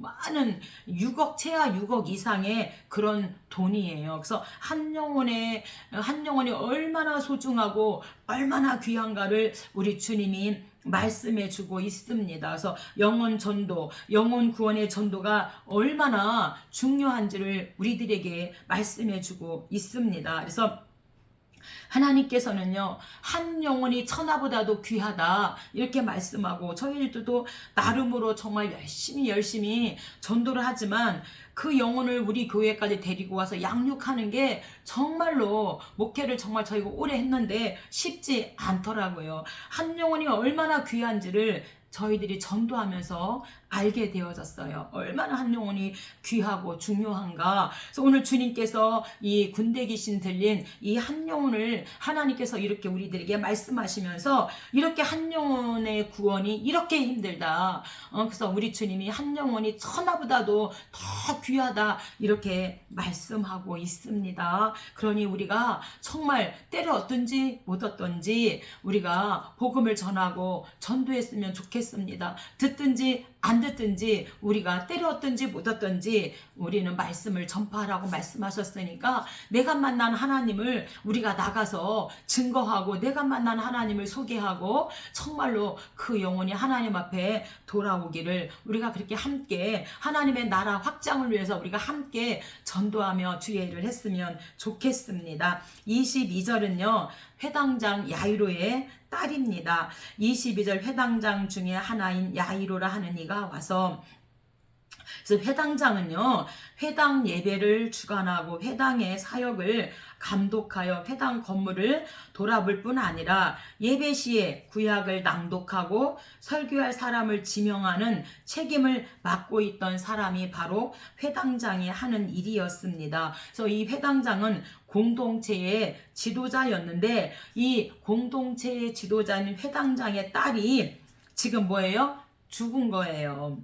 많은 6억, 최하 6억 이상의 그런 돈이에요. 그래서 한 영혼이 얼마나 소중하고 얼마나 귀한가를 우리 주님이 말씀해 주고 있습니다. 그래서 영혼 전도, 영혼 구원의 전도가 얼마나 중요한지를 우리들에게 말씀해주고 있습니다. 그래서 하나님께서는요, 한 영혼이 천하보다도 귀하다 이렇게 말씀하고, 저희들도 나름으로 정말 열심히 전도를 하지만 그 영혼을 우리 교회까지 데리고 와서 양육하는 게 정말로, 목회를 정말 저희가 오래 했는데 쉽지 않더라고요. 한 영혼이 얼마나 귀한지를 저희들이 전도하면서 알게 되어졌어요. 얼마나 한 영혼이 귀하고 중요한가. 그래서 오늘 주님께서 이 군대 귀신 들린 이 한 영혼을 하나님께서 이렇게 우리들에게 말씀하시면서, 이렇게 한 영혼의 구원이 이렇게 힘들다. 그래서 우리 주님이 한 영혼이 천하보다도 더 귀하다 이렇게 말씀하고 있습니다. 그러니 우리가 정말 때를 얻든지 못 얻든지 우리가 복음을 전하고 전도했으면 좋겠습니다. 듣든지 안 듣든지 우리가 때렸든지 못 얻든지 우리는 말씀을 전파하라고 말씀하셨으니까, 내가 만난 하나님을 우리가 나가서 증거하고, 내가 만난 하나님을 소개하고, 정말로 그 영혼이 하나님 앞에 돌아오기를 우리가 그렇게 함께 하나님의 나라 확장을 위해서 우리가 함께 전도하며 주의 일을 했으면 좋겠습니다. 22절은요 회당장 야이로의 딸입니다. 22절, 회당장 중에 하나인 야이로라 하는 이가 와서, 그래서 회당장은요 회당 예배를 주관하고 회당의 사역을 감독하여 회당 건물을 돌아볼 뿐 아니라 예배 시에 구약을 낭독하고 설교할 사람을 지명하는 책임을 맡고 있던 사람이 바로 회당장이 하는 일이었습니다. 그래서 이 회당장은 공동체의 지도자였는데, 이 공동체의 지도자인 회당장의 딸이 지금 뭐예요? 죽은 거예요.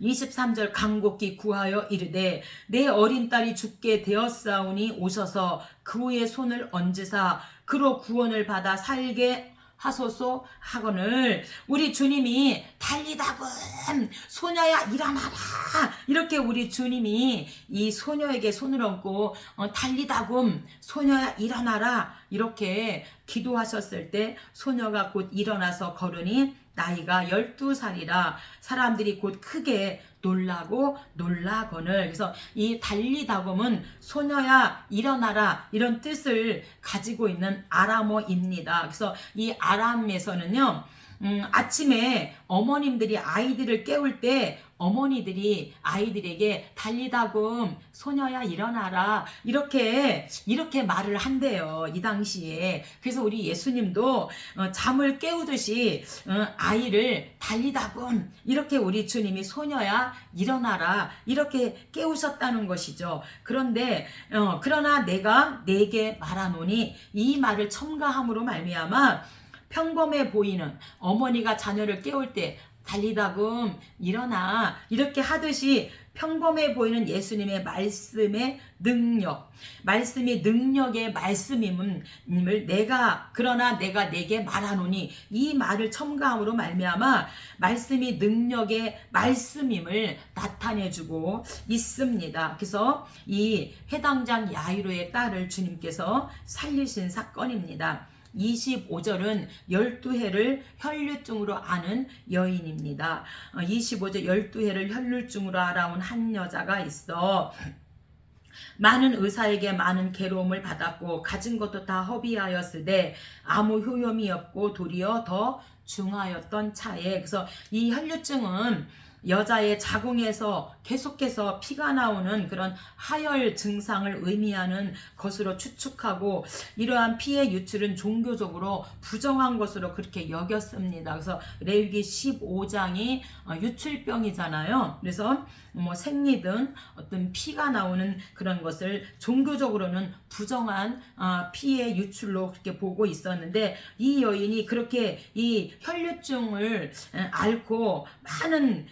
23절, 간곡히 구하여 이르되 내 어린 딸이 죽게 되었사오니 오셔서 그의 손을 얹으사 그로 구원을 받아 살게 하소서 하거늘. 우리 주님이 달리다금 소녀야 일어나라, 이렇게 우리 주님이 이 소녀에게 손을 얹고 달리다금 소녀야 일어나라 이렇게 기도하셨을 때, 소녀가 곧 일어나서 걸으니 나이가 12살이라 사람들이 곧 크게 놀라고 놀라거늘. 그래서 이 달리다금은 소녀야 일어나라 이런 뜻을 가지고 있는 아람어입니다. 그래서 이 아람에서는요 아침에 어머님들이 아이들을 깨울 때 어머니들이 아이들에게 달리다금 소녀야 일어나라 이렇게 말을 한대요, 이 당시에. 그래서 우리 예수님도 잠을 깨우듯이 아이를 달리다금 이렇게 우리 주님이 소녀야 일어나라 이렇게 깨우셨다는 것이죠. 그런데 그러나 내가 네게 말하노니, 이 말을 첨가함으로 말미암아 평범해 보이는 어머니가 자녀를 깨울 때 달리다금 일어나 이렇게 하듯이 평범해 보이는 예수님의 말씀의 능력, 말씀이 능력의 말씀임을 그러나 내가 네게 말하노니, 이 말을 첨가함으로 말미암아 말씀이 능력의 말씀임을 나타내주고 있습니다. 그래서 이 회당장 야이로의 딸을 주님께서 살리신 사건입니다. 25절은 12해를 혈류증으로 앓는 여인입니다. 25절, 12해를 혈류증으로 앓아온 한 여자가 있어 많은 의사에게 많은 괴로움을 받았고 가진 것도 다 허비하였으되 아무 효용이 없고 도리어 더 중하였던 차에. 그래서 이 혈류증은 여자의 자궁에서 계속해서 피가 나오는 그런 하열 증상을 의미하는 것으로 추측하고, 이러한 피의 유출은 종교적으로 부정한 것으로 그렇게 여겼습니다. 그래서 레위기 15장이 유출병이잖아요. 그래서 뭐 생리든 어떤 피가 나오는 그런 것을 종교적으로는 부정한 피의 유출로 그렇게 보고 있었는데, 이 여인이 그렇게 이 혈류증을 앓고 많은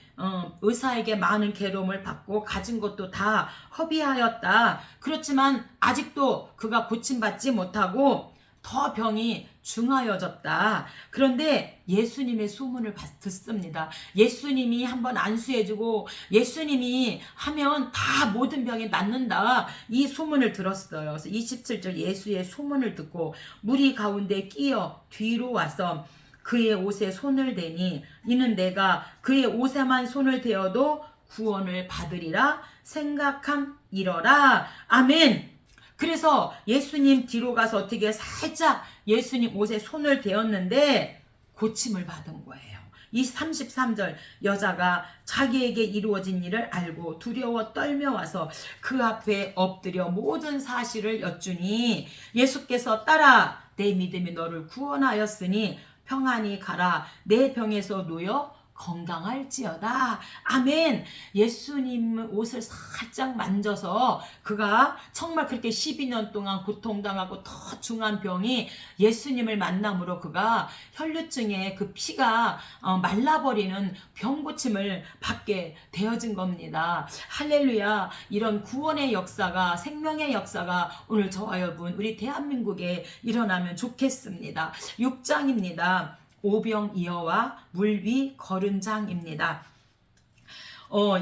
의사에게 많은 괴로움을 받고 가진 것도 다 허비하였다. 그렇지만 아직도 그가 고침받지 못하고 더 병이 중하여졌다. 그런데 예수님의 소문을 듣습니다. 예수님이 한번 안수해주고 예수님이 하면 다 모든 병이 낫는다, 이 소문을 들었어요. 그래서 27절, 예수의 소문을 듣고 무리 가운데 끼어 뒤로 와서 그의 옷에 손을 대니 이는 내가 그의 옷에만 손을 대어도 구원을 받으리라 생각함이러라. 아멘. 그래서 예수님 뒤로 가서 어떻게 살짝 예수님 옷에 손을 대었는데 고침을 받은 거예요. 이 33절, 여자가 자기에게 이루어진 일을 알고 두려워 떨며 와서 그 앞에 엎드려 모든 사실을 여쭈니 예수께서 따라 내 믿음이 너를 구원하였으니 평안히 가라. 내 병에서 놓여 건강할지어다. 아멘. 예수님 옷을 살짝 만져서 그가 정말 그렇게 12년 동안 고통당하고 더 중한 병이 예수님을 만남으로 그가 혈류증에 그 피가 말라버리는 병고침을 받게 되어진 겁니다. 할렐루야. 이런 구원의 역사가, 생명의 역사가 오늘 저와 여러분 우리 대한민국에 일어나면 좋겠습니다. 6장입니다. 오병이어와 물위 거른장입니다.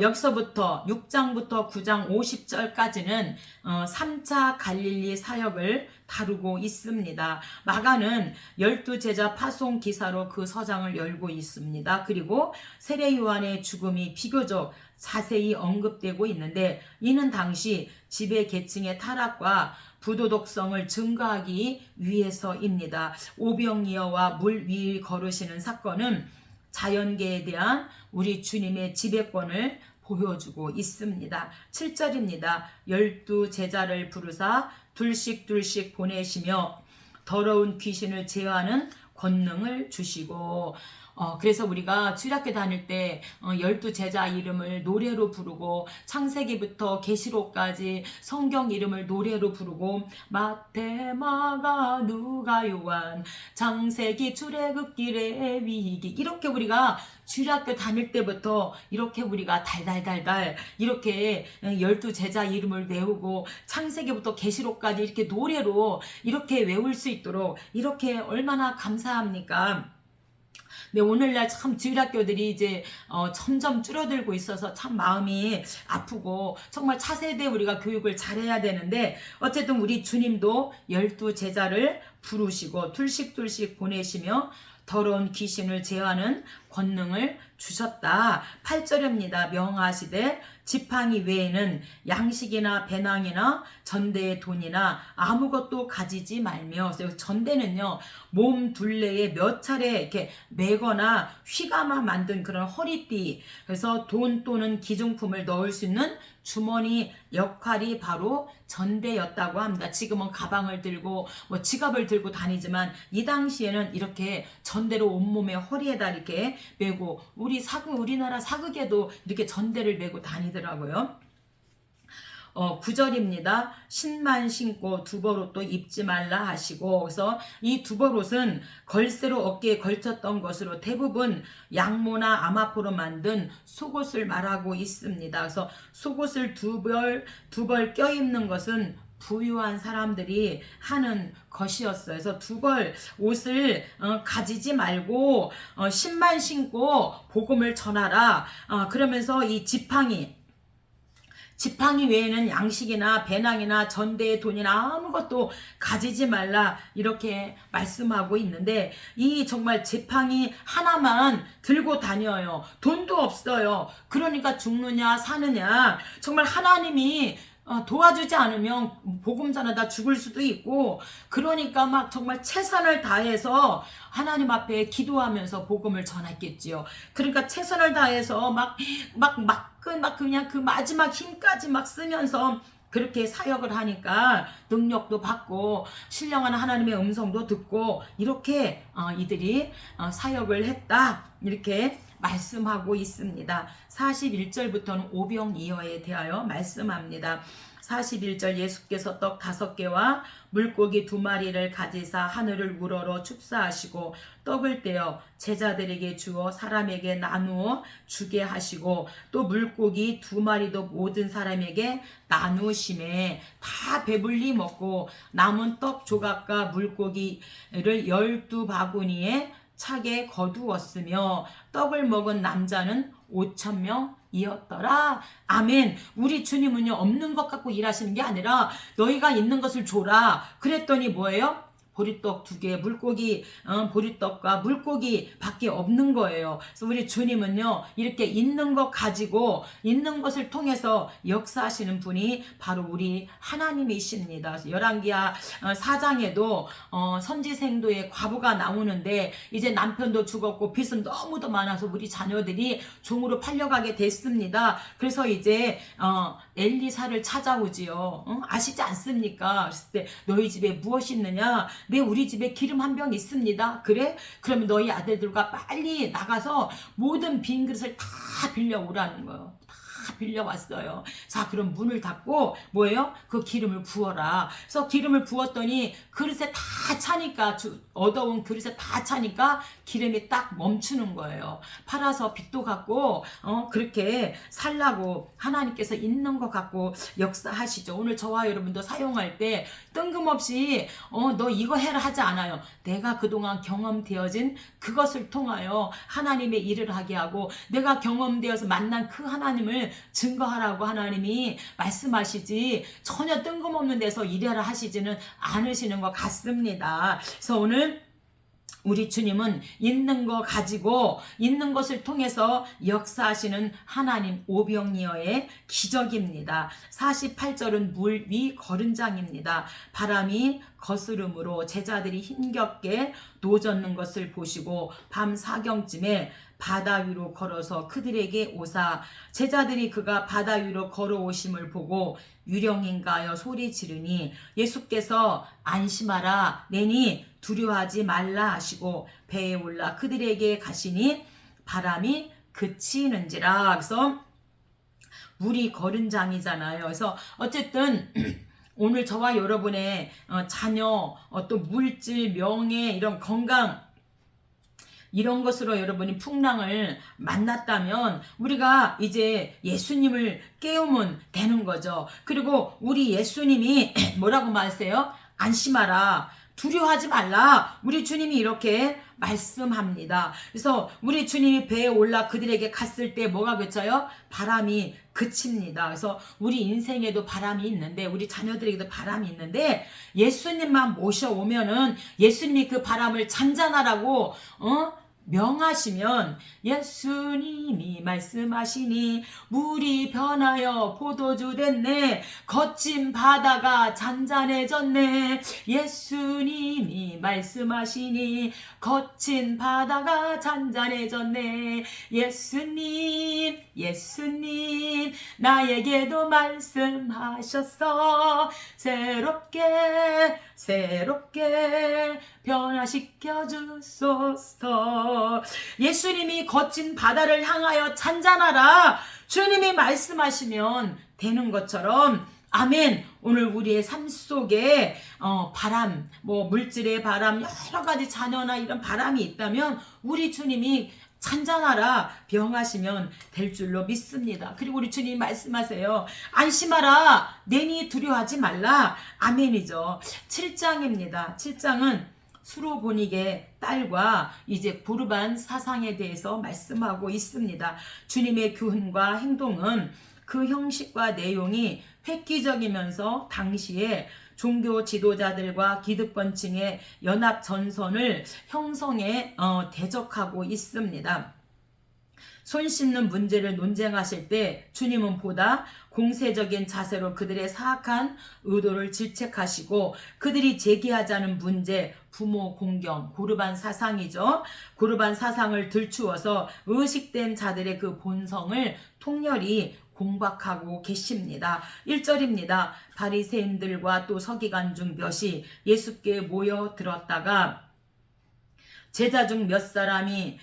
여기서부터 6장부터 9장 50절까지는 3차 갈릴리 사역을 다루고 있습니다. 마가는 12제자 파송 기사로 그 서장을 열고 있습니다. 그리고 세례 요한의 죽음이 비교적 자세히 언급되고 있는데 이는 당시 지배 계층의 타락과 부도덕성을 증가하기 위해서입니다. 오병이어와 물 위를 걸으시는 사건은 자연계에 대한 우리 주님의 지배권을 보여주고 있습니다. 7절입니다. 12제자를 부르사 둘씩 보내시며 더러운 귀신을 제어하는 권능을 주시고 그래서 우리가 주일학교 다닐 때 12제자 이름을 노래로 부르고 창세기부터 계시록까지 성경 이름을 노래로 부르고 마태, 마가, 누가, 요한, 창세기, 출애굽기, 레위기 이렇게 우리가 주일학교 다닐 때부터 이렇게 우리가 달달달달 이렇게 12제자 이름을 외우고 창세기부터 계시록까지 이렇게 노래로 이렇게 외울 수 있도록 이렇게 얼마나 감사합니까? 네, 오늘날 참 주일학교들이 이제 점점 줄어들고 있어서 참 마음이 아프고 정말 차세대 우리가 교육을 잘해야 되는데 어쨌든 우리 주님도 12제자를 부르시고 둘씩 보내시며 더러운 귀신을 제어하는 권능을 주셨다. 8절입니다. 명하시되 지팡이 외에는 양식이나 배낭이나 전대의 돈이나 아무것도 가지지 말며. 전대는요 몸 둘레에 몇 차례 이렇게 매거나 휘감아 만든 그런 허리띠, 그래서 돈 또는 기중품을 넣을 수 있는 주머니 역할이 바로 전대였다고 합니다. 지금은 가방을 들고 뭐 지갑을 들고 다니지만 이 당시에는 이렇게 전대로 온몸에 허리에다 이렇게 메고 우리나라 사극에도 이렇게 전대를 메고 다니더라고요. 9절입니다. 신만 신고 두벌옷도 입지 말라 하시고, 그래서 이 두벌옷은 걸쇠로 어깨에 걸쳤던 것으로 대부분 양모나 아마포로 만든 속옷을 말하고 있습니다. 그래서 속옷을 두 벌 껴입는 것은 부유한 사람들이 하는 것이었어요. 그래서 두 벌 옷을 가지지 말고 신만 신고 복음을 전하라. 그러면서 이 지팡이 외에는 양식이나 배낭이나 전대의 돈이나 아무것도 가지지 말라 이렇게 말씀하고 있는데 이 정말 지팡이 하나만 들고 다녀요. 돈도 없어요. 그러니까 죽느냐 사느냐. 정말 하나님이 도와주지 않으면 복음 전하다 죽을 수도 있고, 그러니까 막 정말 최선을 다해서 하나님 앞에 기도하면서 복음을 전했겠지요. 그러니까 최선을 다해서 그냥 그 마지막 힘까지 막 쓰면서 그렇게 사역을 하니까 능력도 받고 신령한 하나님의 음성도 듣고 이렇게 이들이 사역을 했다 이렇게 말씀하고 있습니다. 41절부터는 오병이어에 대하여 말씀합니다. 41절 예수께서 떡 5개와 물고기 2마리를 가지사 하늘을 우러러 축사하시고 떡을 떼어 제자들에게 주어 사람에게 나누어 주게 하시고 또 물고기 2마리도 모든 사람에게 나누심에 다 배불리 먹고 남은 떡 조각과 물고기를 12바구니에 차게 거두었으며 떡을 먹은 남자는 5,000명이었더라. 아멘. 우리 주님은요 없는 것 갖고 일하시는 게 아니라 너희가 있는 것을 줘라. 그랬더니 뭐예요? 보리떡 2개, 물고기 보리떡과 물고기 밖에 없는 거예요. 그래서 우리 주님은요, 이렇게 있는 것 가지고 있는 것을 통해서 역사하시는 분이 바로 우리 하나님이십니다. 열왕기하 4장에도 선지생도의 과부가 나오는데 이제 남편도 죽었고 빚은 너무도 많아서 우리 자녀들이 종으로 팔려가게 됐습니다. 그래서 이제 엘리사를 찾아오지요. 아시지 않습니까? 그랬을 때 너희 집에 무엇이 있느냐? 네, 우리 집에 기름 한 병 있습니다. 그래? 그러면 너희 아들들과 빨리 나가서 모든 빈 그릇을 다 빌려오라는 거예요. 다 빌려왔어요. 자, 그럼 문을 닫고 뭐예요? 그 기름을 부어라. 그래서 기름을 부었더니 그릇에 다 차니까, 얻어온 그릇에 다 차니까 기름이 딱 멈추는 거예요. 팔아서 빚도 갚고 그렇게 살라고 하나님께서 있는 것 갖고 역사하시죠. 오늘 저와 여러분도 사용할 때 뜬금없이 너 이거 해라 하지 않아요. 내가 그동안 경험되어진 그것을 통하여 하나님의 일을 하게 하고 내가 경험되어서 만난 그 하나님을 증거하라고 하나님이 말씀하시지, 전혀 뜬금없는 데서 일해라 하시지는 않으시는 것 같습니다. 그래서 오늘 우리 주님은 있는 거 가지고 있는 것을 통해서 역사하시는 하나님 오병이어의 기적입니다. 48절은 물 위 거른장입니다. 바람이 거스름으로 제자들이 힘겹게 노젓는 것을 보시고 밤 4경쯤에 바다 위로 걸어서 그들에게 오사 제자들이 그가 바다 위로 걸어오심을 보고 유령인가 하여 소리 지르니 예수께서 안심하라 내니 두려워하지 말라 하시고 배에 올라 그들에게 가시니 바람이 그치는지라. 그래서 물이 거른장이잖아요. 그래서 어쨌든 오늘 저와 여러분의 자녀, 또 물질, 명예, 이런 건강, 이런 것으로 여러분이 풍랑을 만났다면 우리가 이제 예수님을 깨우면 되는 거죠. 그리고 우리 예수님이 뭐라고 말하세요? 안심하라, 두려워하지 말라. 우리 주님이 이렇게 말씀합니다. 그래서 우리 주님이 배에 올라 그들에게 갔을 때 뭐가 그쳐요? 바람이 그칩니다. 그래서 우리 인생에도 바람이 있는데, 우리 자녀들에게도 바람이 있는데, 예수님만 모셔오면은 예수님이 그 바람을 잔잔하라고 명하시면 예수님이 말씀하시니 물이 변하여 포도주 됐네. 거친 바다가 잔잔해졌네. 예수님이 말씀하시니 거친 바다가 잔잔해졌네. 예수님 예수님 나에게도 말씀하셨어. 새롭게 변화시켜 주소서. 예수님이 거친 바다를 향하여 잔잔하라 주님이 말씀하시면 되는 것처럼, 아멘. 오늘 우리의 삶 속에 바람, 물질의 바람, 여러 가지 자녀나 이런 바람이 있다면 우리 주님이 잔잔하라 병하시면 될 줄로 믿습니다. 그리고 우리 주님 말씀하세요. 안심하라 내니 두려워하지 말라. 아멘이죠. 7장입니다. 7장은 수로보닉의 딸과 이제 부르반 사상에 대해서 말씀하고 있습니다. 주님의 교훈과 행동은 그 형식과 내용이 획기적이면서 당시에 종교 지도자들과 기득권층의 연합 전선을 형성해 대적하고 있습니다. 손 씻는 문제를 논쟁하실 때 주님은 보다 공세적인 자세로 그들의 사악한 의도를 질책하시고, 그들이 제기하자는 문제, 부모 공경, 고르반 사상이죠. 고르반 사상을 들추어서 의식된 자들의 그 본성을 통렬히 공박하고 계십니다. 1절입니다. 바리새인들과 또 서기관 중 몇이 예수께 모여들었다가 제자 중 몇 사람이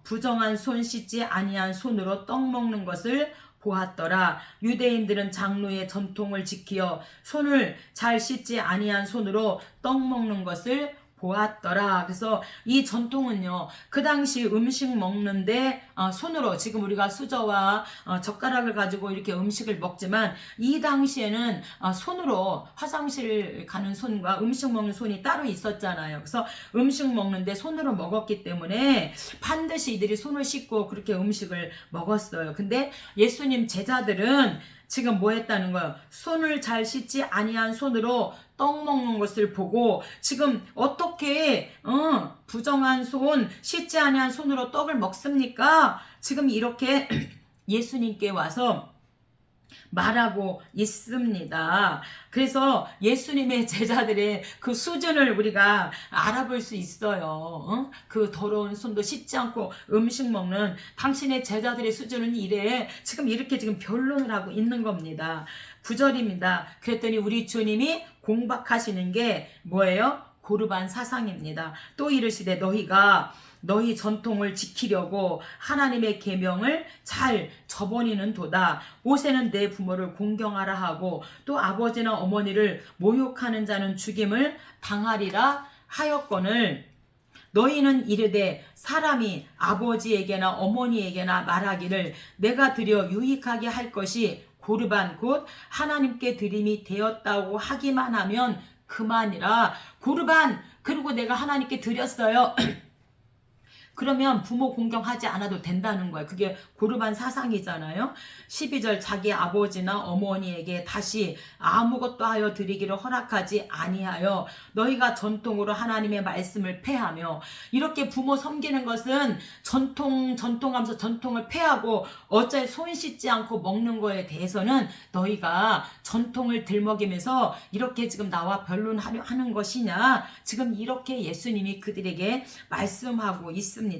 부정한 손 씻지 아니한 손으로 떡 먹는 것을 보았더라. 유대인들은 장로의 전통을 지키어 손을 잘 씻지 아니한 손으로 떡 먹는 것을 보았더라. 그래서 이 전통은요, 그 당시 음식 먹는데 손으로, 지금 우리가 수저와 젓가락을 가지고 이렇게 음식을 먹지만 이 당시에는 손으로, 화장실 가는 손과 음식 먹는 손이 따로 있었잖아요. 그래서 음식 먹는데 손으로 먹었기 때문에 반드시 이들이 손을 씻고 그렇게 음식을 먹었어요. 근데 예수님 제자들은 지금 뭐 했다는 거예요? 손을 잘 씻지 아니한 손으로 떡 먹는 것을 보고 지금 어떻게 부정한 손, 씻지 아니한 손으로 떡을 먹습니까? 지금 이렇게 예수님께 와서 말하고 있습니다. 그래서 예수님의 제자들의 그 수준을 우리가 알아볼 수 있어요. 그 더러운 손도 씻지 않고 음식 먹는 당신의 제자들의 수준은 이래. 지금 이렇게 지금 변론을 하고 있는 겁니다. 9절입니다. 그랬더니 우리 주님이 공박하시는 게 뭐예요? 고르반 사상입니다. 또 이르시되 너희 전통을 지키려고 하나님의 계명을 잘 저버리는 도다. 모세는 내 부모를 공경하라 하고 또 아버지나 어머니를 모욕하는 자는 죽임을 당하리라 하였거늘 너희는 이르되 사람이 아버지에게나 어머니에게나 말하기를 내가 드려 유익하게 할 것이 고르반 곧 하나님께 드림이 되었다고 하기만 하면 그만이라. 고르반 그리고 내가 하나님께 드렸어요. 그러면 부모 공경하지 않아도 된다는 거예요. 그게 고르반 사상이잖아요. 12절 자기 아버지나 어머니에게 다시 아무것도 하여 드리기를 허락하지 아니하여 너희가 전통으로 하나님의 말씀을 폐하며 이렇게 부모 섬기는 것은 전통하면서 전통을 폐하고 어째 손 씻지 않고 먹는 거에 대해서는 너희가 전통을 들먹이면서 이렇게 지금 나와 변론하려 하는 것이냐. 지금 이렇게 예수님이 그들에게 말씀하고 있습니다.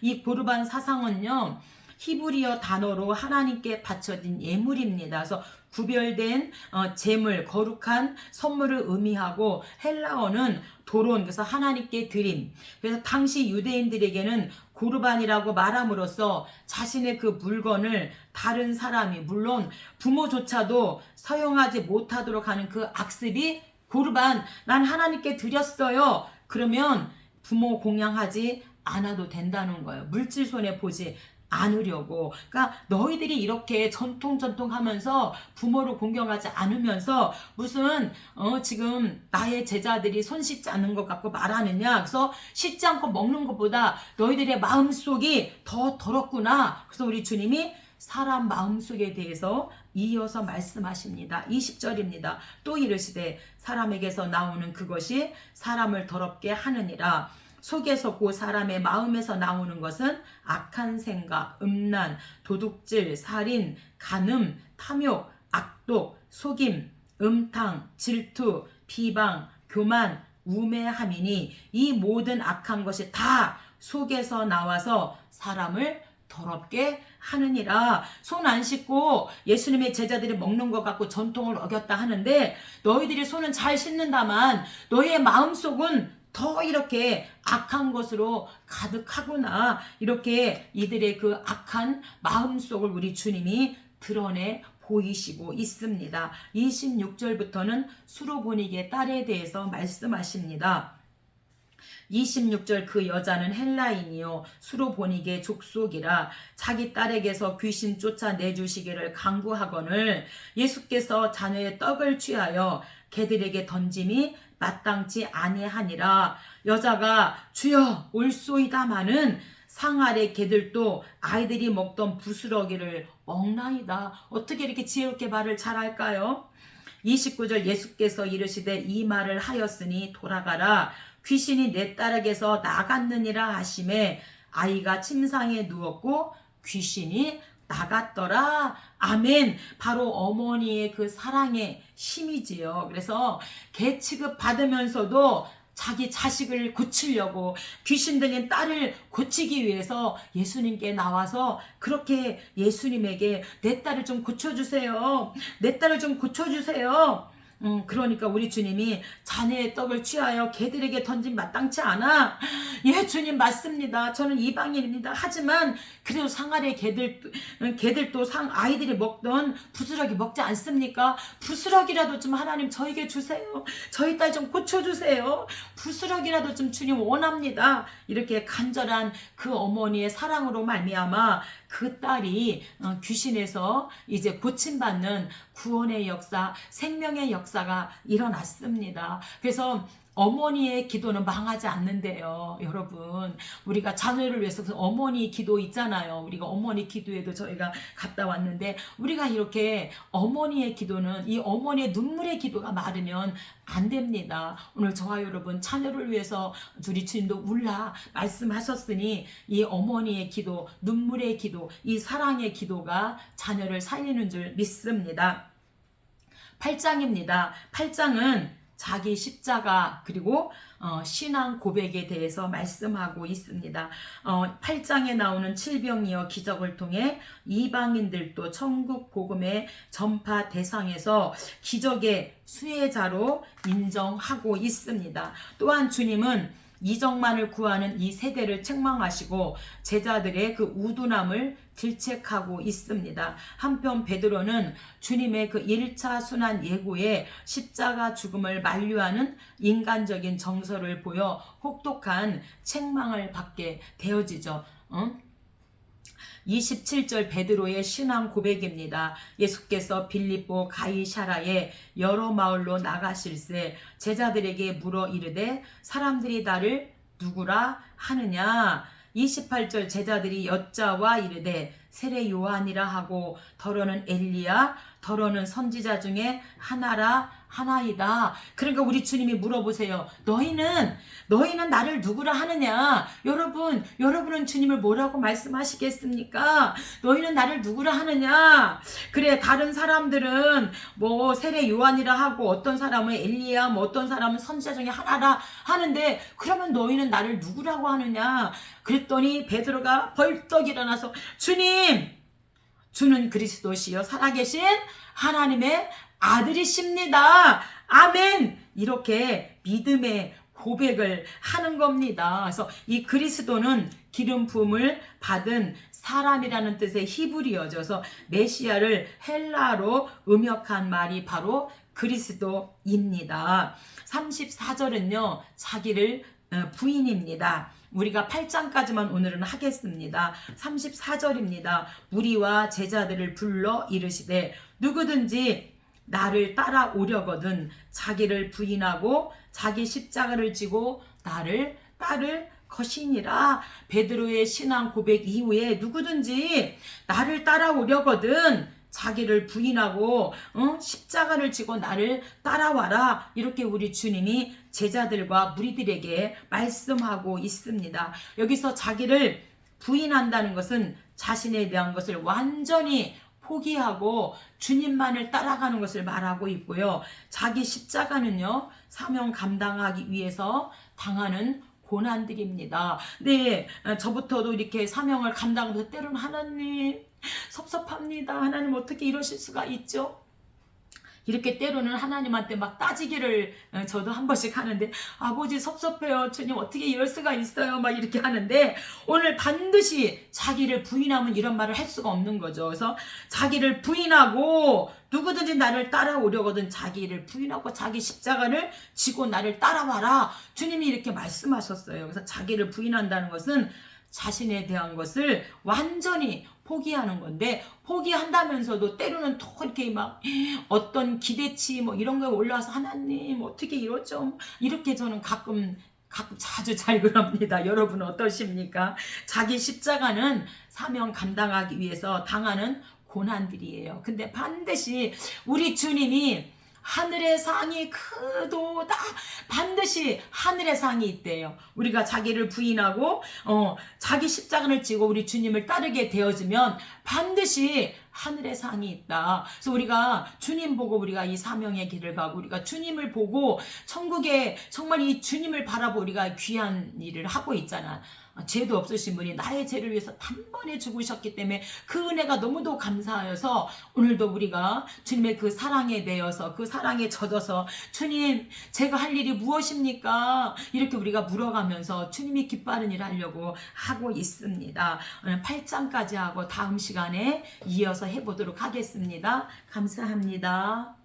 이 고르반 사상은요 히브리어 단어로 하나님께 바쳐진 예물입니다. 그래서 구별된 제물, 거룩한 선물을 의미하고 헬라어는 도론, 그래서 하나님께 드림. 그래서 당시 유대인들에게는 고르반이라고 말함으로써 자신의 그 물건을 다른 사람이 물론 부모조차도 사용하지 못하도록 하는 그 악습이 고르반, 난 하나님께 드렸어요. 그러면 부모 공양하지 않아도 된다는 거예요. 물질 손해 보지 않으려고. 그러니까 너희들이 이렇게 전통 하면서 부모를 공경하지 않으면서 무슨 지금 나의 제자들이 손 씻지 않는 것 같고 말하느냐. 그래서 씻지 않고 먹는 것보다 너희들의 마음속이 더 더럽구나. 그래서 우리 주님이 사람 마음속에 대해서 이어서 말씀하십니다. 20절입니다. 또 이르시되 사람에게서 나오는 그것이 사람을 더럽게 하느니라. 속에서 그 사람의 마음에서 나오는 것은 악한 생각, 음란, 도둑질, 살인, 간음, 탐욕, 악독, 속임, 음탕, 질투, 비방, 교만, 우매함이니 이 모든 악한 것이 다 속에서 나와서 사람을 더럽게 하느니라. 손 안 씻고 예수님의 제자들이 먹는 것 같고 전통을 어겼다 하는데 너희들이 손은 잘 씻는다만 너희의 마음속은 더 이렇게 악한 것으로 가득하구나. 이렇게 이들의 그 악한 마음속을 우리 주님이 드러내 보이시고 있습니다. 26절부터는 수로보니게 딸에 대해서 말씀하십니다. 26절 그 여자는 헬라인이요 수로보니게 족속이라 자기 딸에게서 귀신 쫓아내주시기를 간구하거늘 예수께서 자녀의 떡을 취하여 개들에게 던짐이 마땅치 아니하니라. 여자가 주여 올소이다마는 상 아래 개들도 아이들이 먹던 부스러기를 먹나이다. 어떻게 이렇게 지혜롭게 말을 잘할까요? 29절 예수께서 이르시되 이 말을 하였으니 돌아가라. 귀신이 내 딸에게서 나갔느니라 하시매 아이가 침상에 누웠고 귀신이 나갔더라. 아멘. 바로 어머니의 그 사랑의 힘이지요. 그래서 개 취급 받으면서도 자기 자식을 고치려고 귀신 들린 딸을 고치기 위해서 예수님께 나와서 그렇게 예수님에게 내 딸을 좀 고쳐주세요. 내 딸을 좀 고쳐주세요. 그러니까 우리 주님이 자네의 떡을 취하여 개들에게 던진 마땅치 않아. 예, 주님 맞습니다. 저는 이방인입니다. 하지만 그래도 상아래 개들도 아이들이 먹던 부스러기 먹지 않습니까? 부스러기라도 좀 하나님 저에게 주세요. 저희 딸 좀 고쳐주세요. 부스러기라도 좀 주님 원합니다. 이렇게 간절한 그 어머니의 사랑으로 말미암아 그 딸이 귀신에서 이제 고침받는 구원의 역사, 생명의 역사가 일어났습니다. 그래서 어머니의 기도는 망하지 않는데요, 여러분. 우리가 자녀를 위해서 어머니 기도 있잖아요. 우리가 어머니 기도에도 저희가 갔다 왔는데, 우리가 이렇게 어머니의 기도는, 이 어머니의 눈물의 기도가 마르면 안 됩니다. 오늘 저와 여러분 자녀를 위해서 우리 주님도 울라 말씀하셨으니, 이 어머니의 기도, 눈물의 기도, 이 사랑의 기도가 자녀를 살리는 줄 믿습니다. 8장입니다. 8장은 자기 십자가 그리고 신앙 고백에 대해서 말씀하고 있습니다. 8장에 나오는 칠병이어 기적을 통해 이방인들도 천국 복음의 전파 대상에서 기적의 수혜자로 인정하고 있습니다. 또한 주님은 이적만을 구하는 이 세대를 책망하시고 제자들의 그 우둔함을 질책하고 있습니다. 한편 베드로는 주님의 그 1차 순환 예고에 십자가 죽음을 만류하는 인간적인 정서를 보여 혹독한 책망을 받게 되어지죠. 27절 베드로의 신앙 고백입니다. 예수께서 빌립보 가이사라에 여러 마을로 나가실새 제자들에게 물어 이르되 사람들이 나를 누구라 하느냐. 28절 제자들이 여짜와 이르되 세례 요한이라 하고 더러는 엘리야 더러는 선지자 중에 하나이다. 그러니까 우리 주님이 물어보세요. 너희는 나를 누구라 하느냐? 여러분은 주님을 뭐라고 말씀하시겠습니까? 너희는 나를 누구라 하느냐? 그래, 다른 사람들은 뭐 세례 요한이라 하고 어떤 사람은 엘리야, 뭐 어떤 사람은 선지자 중에 하나라 하는데, 그러면 너희는 나를 누구라고 하느냐? 그랬더니 베드로가 벌떡 일어나서 주는 그리스도시요 살아계신 하나님의 아들이십니다. 아멘. 이렇게 믿음의 고백을 하는 겁니다. 그래서 이 그리스도는 기름 부음을 받은 사람이라는 뜻의 히브리어져서 메시아를 헬라로 음역한 말이 바로 그리스도입니다. 34절은요 자기를 부인입니다. 우리가 8장까지만 오늘은 하겠습니다. 34절입니다. 무리와 제자들을 불러 이르시되 누구든지 나를 따라오려거든 자기를 부인하고 자기 십자가를 지고 나를 따를 것이니라. 베드로의 신앙 고백 이후에 누구든지 나를 따라오려거든 자기를 부인하고 십자가를 지고 나를 따라와라. 이렇게 우리 주님이 제자들과 무리들에게 말씀하고 있습니다. 여기서 자기를 부인한다는 것은 자신에 대한 것을 완전히 포기하고 주님만을 따라가는 것을 말하고 있고요. 자기 십자가는요 사명 감당하기 위해서 당하는 고난들입니다. 네, 저부터도 이렇게 사명을 감당하면서 때로는 하나님 섭섭합니다. 하나님 어떻게 이러실 수가 있죠? 이렇게 때로는 하나님한테 막 따지기를 저도 한 번씩 하는데, 아버지 섭섭해요. 주님 어떻게 이럴 수가 있어요. 막 이렇게 하는데, 오늘 반드시 자기를 부인하면 이런 말을 할 수가 없는 거죠. 그래서 자기를 부인하고 누구든지 나를 따라오려거든 자기를 부인하고 자기 십자가를 지고 나를 따라와라. 주님이 이렇게 말씀하셨어요. 그래서 자기를 부인한다는 것은 자신에 대한 것을 완전히 포기하는 건데, 포기한다면서도 때로는 또 이렇게 막 어떤 기대치 뭐 이런 거에 올라와서 하나님 어떻게 이러죠? 이렇게 저는 가끔 자주 잘 그럽니다. 여러분 어떠십니까? 자기 십자가는 사명 감당하기 위해서 당하는 고난들이에요. 근데 반드시 우리 주님이 하늘의 상이 크도다. 반드시 하늘의 상이 있대요. 우리가 자기를 부인하고 자기 십자가를 지고 우리 주님을 따르게 되어지면 반드시 하늘의 상이 있다. 그래서 우리가 주님 보고 우리가 이 사명의 길을 가고 우리가 주님을 보고 천국에 정말 이 주님을 바라보고 우리가 귀한 일을 하고 있잖아. 죄도 없으신 분이 나의 죄를 위해서 단번에 죽으셨기 때문에 그 은혜가 너무도 감사하여서 오늘도 우리가 주님의 그 사랑에 대여서 그 사랑에 젖어서 주님 제가 할 일이 무엇입니까? 이렇게 우리가 물어가면서 주님이 기뻐하는 일을 하려고 하고 있습니다. 오늘 8장까지 하고 다음 시간에 이어서 해보도록 하겠습니다. 감사합니다.